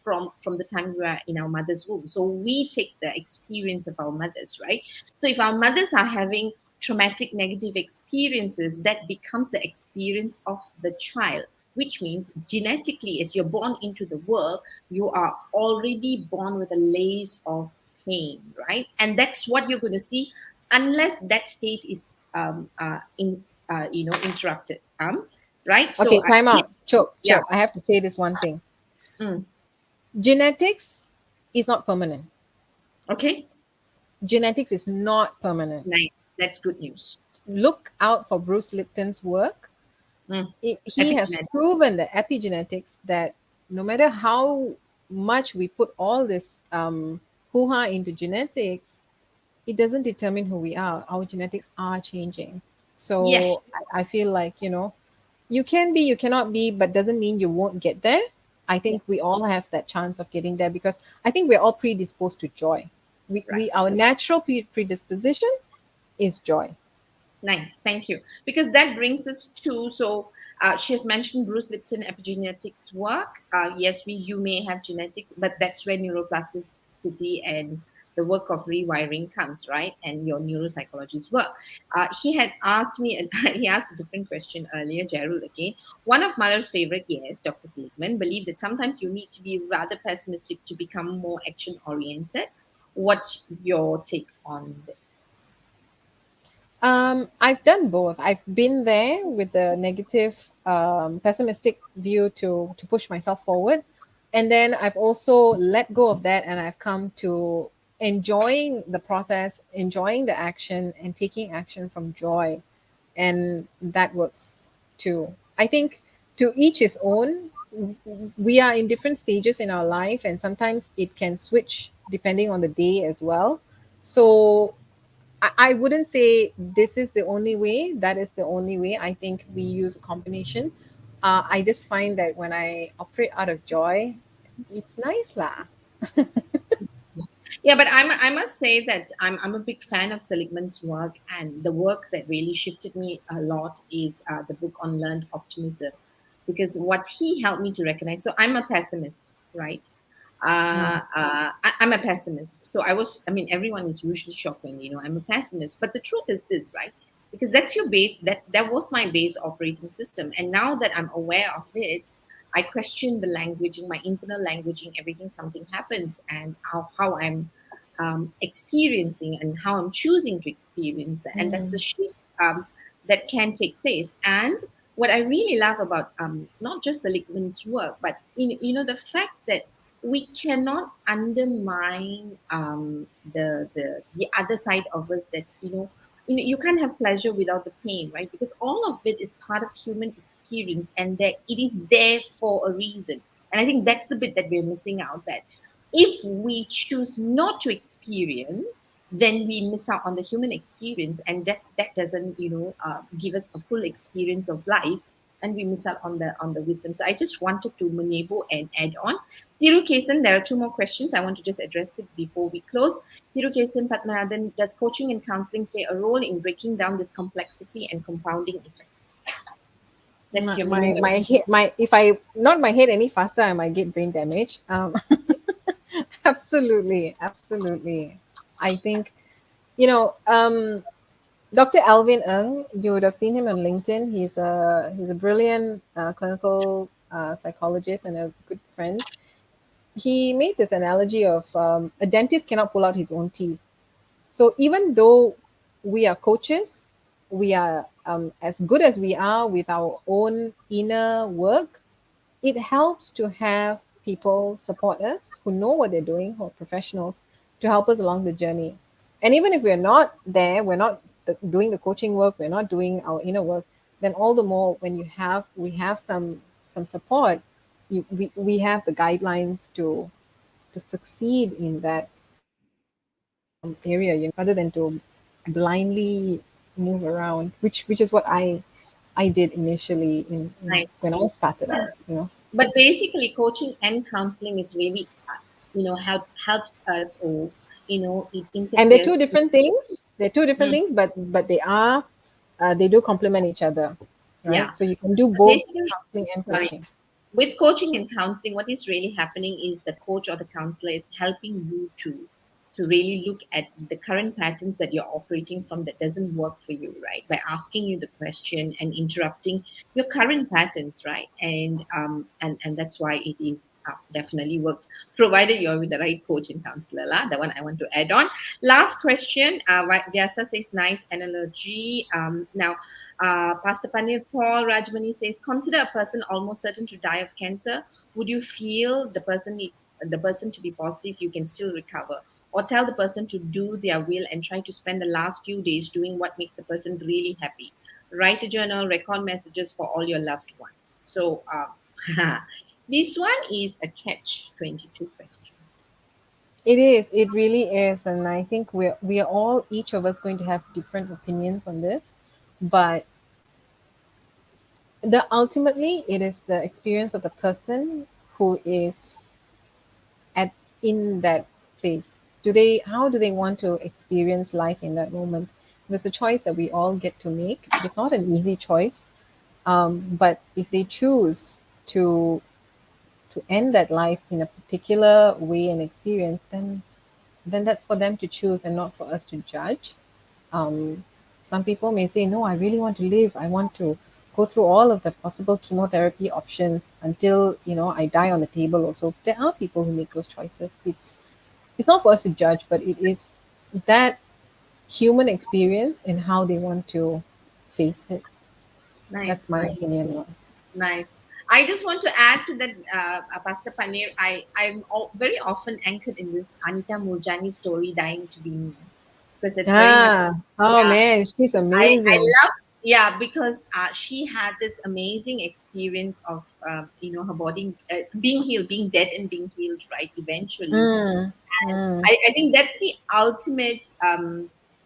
from the time we are in our mother's womb. So we take the experience of our mothers, right? So if our mothers are having traumatic negative experiences, that becomes the experience of the child, which means genetically, as you're born into the world, you are already born with a lace of pain, right? And that's what you're going to see unless that state is interrupted. Right? So Okay, time out. Chop, yeah. chop. I have to say this one thing. Mm. Genetics is not permanent. Okay. Genetics is not permanent. Nice. That's good news. Look out for Bruce Lipton's work. Mm. He has Epigenetic. proven that epigenetics, that no matter how much we put all this hoo-ha into genetics, it doesn't determine who we are. Our genetics are changing. Yeah. So I feel like, you can be, you cannot be, but doesn't mean you won't get there. I Yeah. think we all have that chance of getting there because I think we're all predisposed to joy. We Right. our natural predisposition is joy. Nice, thank you. Because that brings us to, so she has mentioned Bruce Lipton epigenetics work. Yes, you may have genetics, but that's where neuroplasticity and the work of rewiring comes, right? And your neuropsychologist work. He had asked me, and he asked a different question earlier, Gerald again. One of Maller's favorite, yes, Dr. Seligman, believed that sometimes you need to be rather pessimistic to become more action oriented. What's your take on this? I've done both. I've been there with the negative, pessimistic view to push myself forward, and then I've also let go of that, and I've come to enjoying the process, enjoying the action, and taking action from joy, and that works too. I think to each his own. We are in different stages in our life, and sometimes it can switch depending on the day as well. So I wouldn't say this is the only way, that is the only way. I think we use a combination. I just find that when I operate out of joy, it's nice lah. Yeah, but I must say that I'm a big fan of Seligman's work, and the work that really shifted me a lot is the book on learned optimism, because what he helped me to recognize. So I'm a pessimist, right? Mm, I'm a pessimist. So I mean, everyone is usually shocked when I'm a pessimist. But the truth is this, right? Because that's your base. That was my base operating system, and now that I'm aware of it, I question the languaging, my internal languaging, everything. Something happens, and how I'm experiencing and how I'm choosing to experience that, and that's a mm, shift that can take place. And what I really love about not just the Lichtman's work, but the fact that we cannot undermine the other side of us, that you can't have pleasure without the pain, right? Because all of it is part of human experience, and that it is there for a reason. And I think that's the bit that we're missing out, that if we choose not to experience, then we miss out on the human experience, and that doesn't give us a full experience of life. and we miss out on the wisdom. So I just wanted to menable and add on. Thiru Kesan, there are two more questions. I want to just address it before we close. Thiru Kesan Padmanathan, does coaching and counseling play a role in breaking down this complexity and compounding effect? That's your My meaning. my head my if I not my head any faster, I might get brain damage. Absolutely, absolutely. I think Dr. Alvin Ng. You would have seen him on LinkedIn. He's a brilliant clinical psychologist and a good friend. He made this analogy of a dentist cannot pull out his own teeth. So even though we are coaches, we are as good as we are with our own inner work. It helps to have people support us who know what they're doing, who are professionals, to help us along the journey. And even if we're not there, we're not doing the coaching work, we're not doing our inner work, then all the more when we have some support, we have the guidelines to succeed in that area, rather than to blindly move around, which is what I did initially in Right. when I started out. But basically, coaching and counseling is really, helps us, or it And they're two interferes. different things. They're two different Mm, things, but they do complement each other, yeah. right? So you can do both Basically, counseling and sorry. coaching. With coaching and counseling, what is really happening is the coach or the counselor is helping you to really look at the current patterns that you're operating from that doesn't work for you, right? By asking you the question and interrupting your current patterns, right? And that's why it is definitely works, provided you're with the right coach and counselor. La. The one I want to add on. Last question. Vyasa says nice analogy. Now Pastor Panir Paul Rajmani says, consider a person almost certain to die of cancer. Would you feel the person to be positive, you can still recover? Or tell the person to do their will and try to spend the last few days doing what makes the person really happy. Write a journal, record messages for all your loved ones. So this one is a catch 22 question. It is. It really is, and I think we are all, each of us, going to have different opinions on this, but the ultimately it is the experience of the person who is at in that place. How do they want to experience life in that moment? There's a choice that we all get to make. It's not an easy choice, but if they choose to end that life in a particular way and experience, then that's for them to choose and not for us to judge. um, some people may say, no, I really want to live, I want to go through all of the possible chemotherapy options until I die on the table. Also, there are people who make those choices. It's not for us to judge, but it is that human experience and how they want to face it. Nice, That's my nice. opinion. Nice. I just want to add to that, Pastor Panir. I'm very often anchored in this Anita Murjani story, "Dying to Be Me," because it's very much. Oh Yeah, man, she's I amazing. love. Yeah, because she had this amazing experience of her body being healed, being dead and being healed, right? Eventually, Mm, and mm. I think that's the ultimate.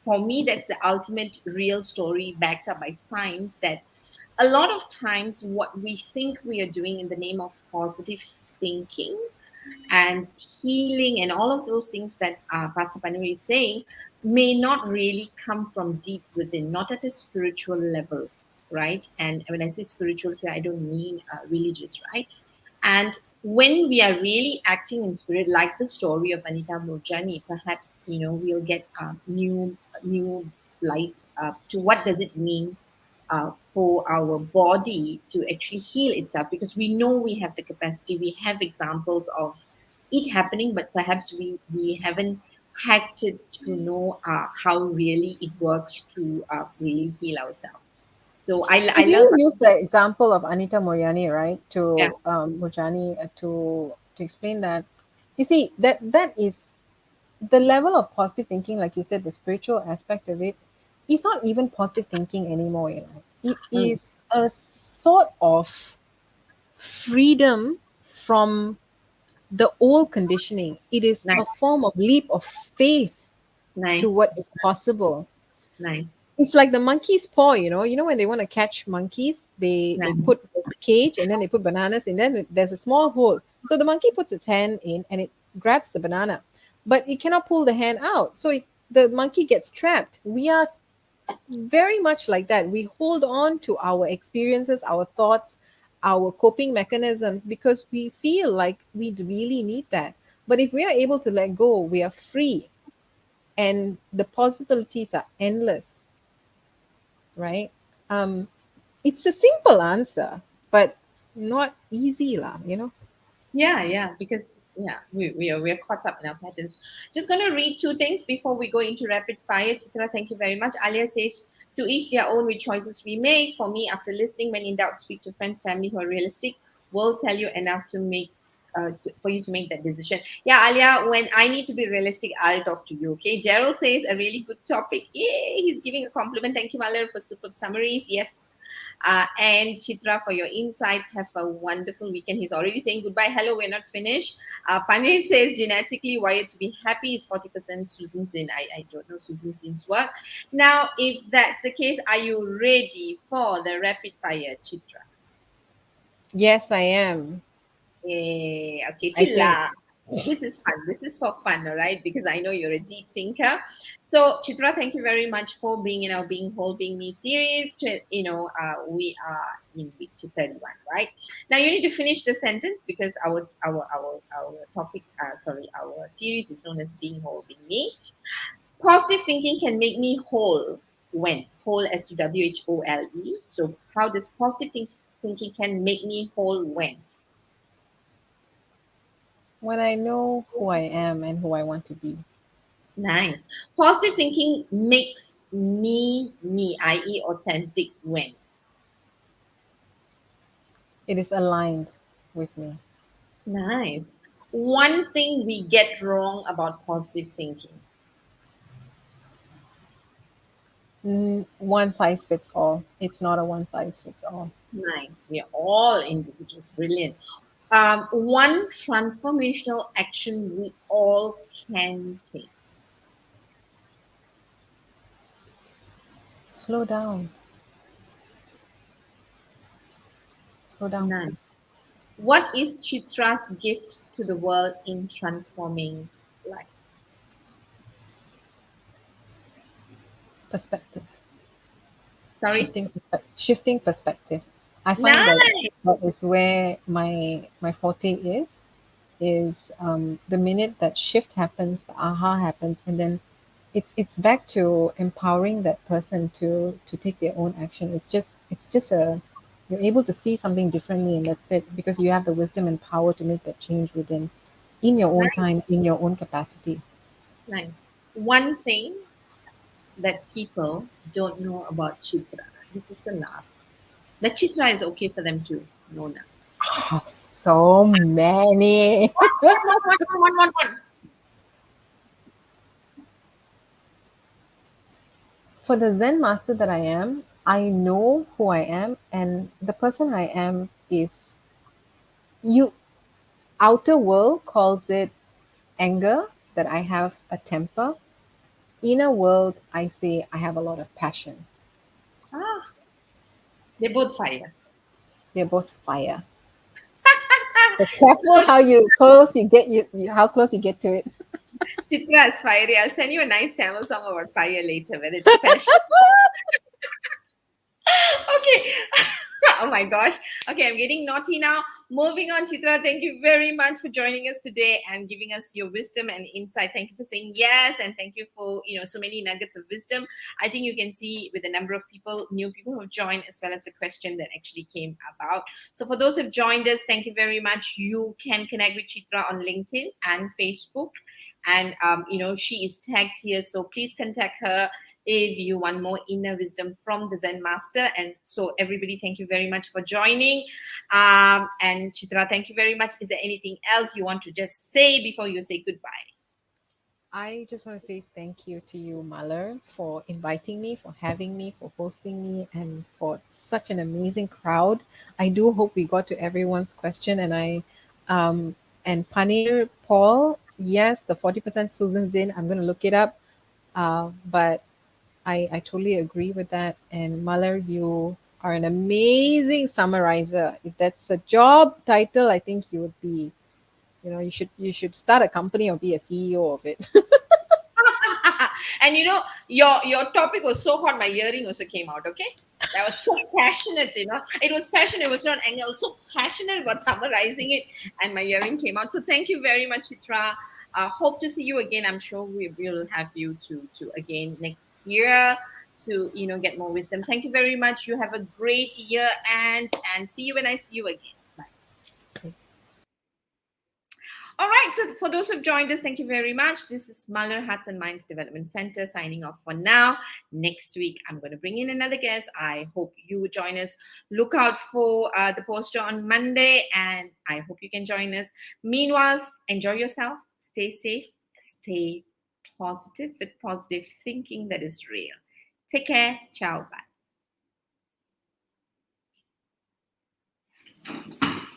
For me, that's the ultimate real story backed up by science. That a lot of times what we think we are doing in the name of positive thinking and healing and all of those things that Pastor Panuri is saying may not really come from deep within, not at a spiritual level, right? And when I say spiritual here, I don't mean religious, right? And when we are really acting in spirit, like the story of Anita Murjani, perhaps we'll get new light to what does it mean for our body to actually heal itself, because we know we have the capacity, we have examples of it happening, but perhaps we haven't hacked it to know how really it works to really heal ourselves. So I If love. you use the example of Anita Moriani, right, Yeah, to Murjani, to explain that, you see that is the level of positive thinking, like you said, the spiritual aspect of it, is not even positive thinking anymore. It mm, is a sort of freedom from the old conditioning. It is a nice, form of leap of faith to nice, what is possible. nice. It's like the monkey's paw, you know. You know when they want to catch monkeys, they Right. put this cage and then they put bananas and then there's a small hole. So the monkey puts its hand in and it grabs the banana, but it cannot pull the hand out. So the monkey gets trapped. We are very much like that. We hold on to our experiences, our thoughts, our coping mechanisms because we feel like we really need that. But if we are able to let go, we are free and the possibilities are endless, right? Um, it's a simple answer, but not easy, lah, you know? Yeah, yeah, because yeah, we're caught up in our patterns. Just gonna read two things before we go into rapid fire. Chitra, thank you very much. Alia says, to each their own with choices we make. For me, after listening, when in doubt, speak to friends, family who are realistic. Will tell you enough to make for you to make that decision. Yeah, Alia, when I need to be realistic, I'll talk to you. Okay. Gerald says a really good topic. Yay, he's giving a compliment. Thank you, Alia, for superb summaries. Yes, and Chitra, for your insights. Have a wonderful weekend. He's already saying goodbye. Hello, we're not finished. Panir says genetically wired to be happy is 40% Susan Zin. I don't know Susan Zin's work. Now, if that's the case, are you ready for the rapid fire, Chitra? Yes, I am. Okay, I think. Chilla. This is fun. This is for fun, all right? Because I know you're a deep thinker. So, Chitra, thank you very much for being in our Being Whole, Being Me series. We are in week 31, right? Now, you need to finish the sentence because our topic, sorry, our series is known as Being Whole, Being Me. Positive thinking can make me whole when? Whole, SUWHOLE. So, how does thinking can make me whole when? When I know who I am and who I want to be, Nice. Positive thinking makes me me, i.e., authentic when. it is aligned with me. Nice. One thing we get wrong about positive thinking. One size fits all. It's not a one size fits all. Nice. We are all individuals. Brilliant. One transformational action we all can take. Slow down. Slow down. Nice. What is Chitra's gift to the world in transforming lives? Perspective. Sorry? Shifting perspective. I find that Nice. that is where my forte is the minute that shift happens, the aha happens, and then it's back to empowering that person to take their own action. It's just a you're able to see something differently, and that's it because you have the wisdom and power to make that change within in your own Nice. time, in your own capacity. Nice. One thing that people don't know about Chitra. This is the last. The Chitra is okay for them to know now. Oh, so many. One. For the Zen master that I am, I know who I am, and the person I am is you. Outer world calls it anger, that I have a temper. Inner world, I say I have a lot of passion. Ah, they both fire. They're both fire. So careful So how you close you get how close you get to it. Chitra is fiery. I'll send you a nice Tamil song about fire later, where it's passion. Okay. Oh my gosh. Okay, I'm getting naughty now. Moving on, Chitra, thank you very much for joining us today and giving us your wisdom and insight. Thank you for saying yes, and thank you for so many nuggets of wisdom. I think you can see with the number of people, new people who have joined, as well as the question that actually came about. So for those who have joined us, thank you very much. You can connect with Chitra on LinkedIn and Facebook, and she is tagged here, so please contact her if you want more inner wisdom from the Zen Master. And so, everybody, thank you very much for joining. And Chitra, thank you very much. Is there anything else you want to just say before you say goodbye? I just want to say thank you to you, Malar, for inviting me, for having me, for hosting me, and for such an amazing crowd. I do hope we got to everyone's question, and um, and Panir Paul, yes, the 40% Susan's in. I'm going to look it up, but I totally agree with that. And Malar, you are an amazing summarizer. If that's a job title, I think you would be, you should start a company or be a CEO of it. And your topic was so hot, my earring also came out. Okay, that was so passionate. It was passionate. It was not anger. I was so passionate about summarizing it, and my earring came out. So thank you very much, Chitra. Hope to see you again. I'm sure we will have you to again next year to get more wisdom. Thank you very much. You have a great year, and see you when I see you again. Bye. All right. So for those who've joined us, thank you very much. This is Muller Hearts and Minds Development Center signing off for now. Next week, I'm going to bring in another guest. I hope you will join us. Look out for the poster on Monday, and I hope you can join us. Meanwhile, enjoy yourself. Stay safe. Stay positive with positive thinking that is real. Take care. Ciao. Bye.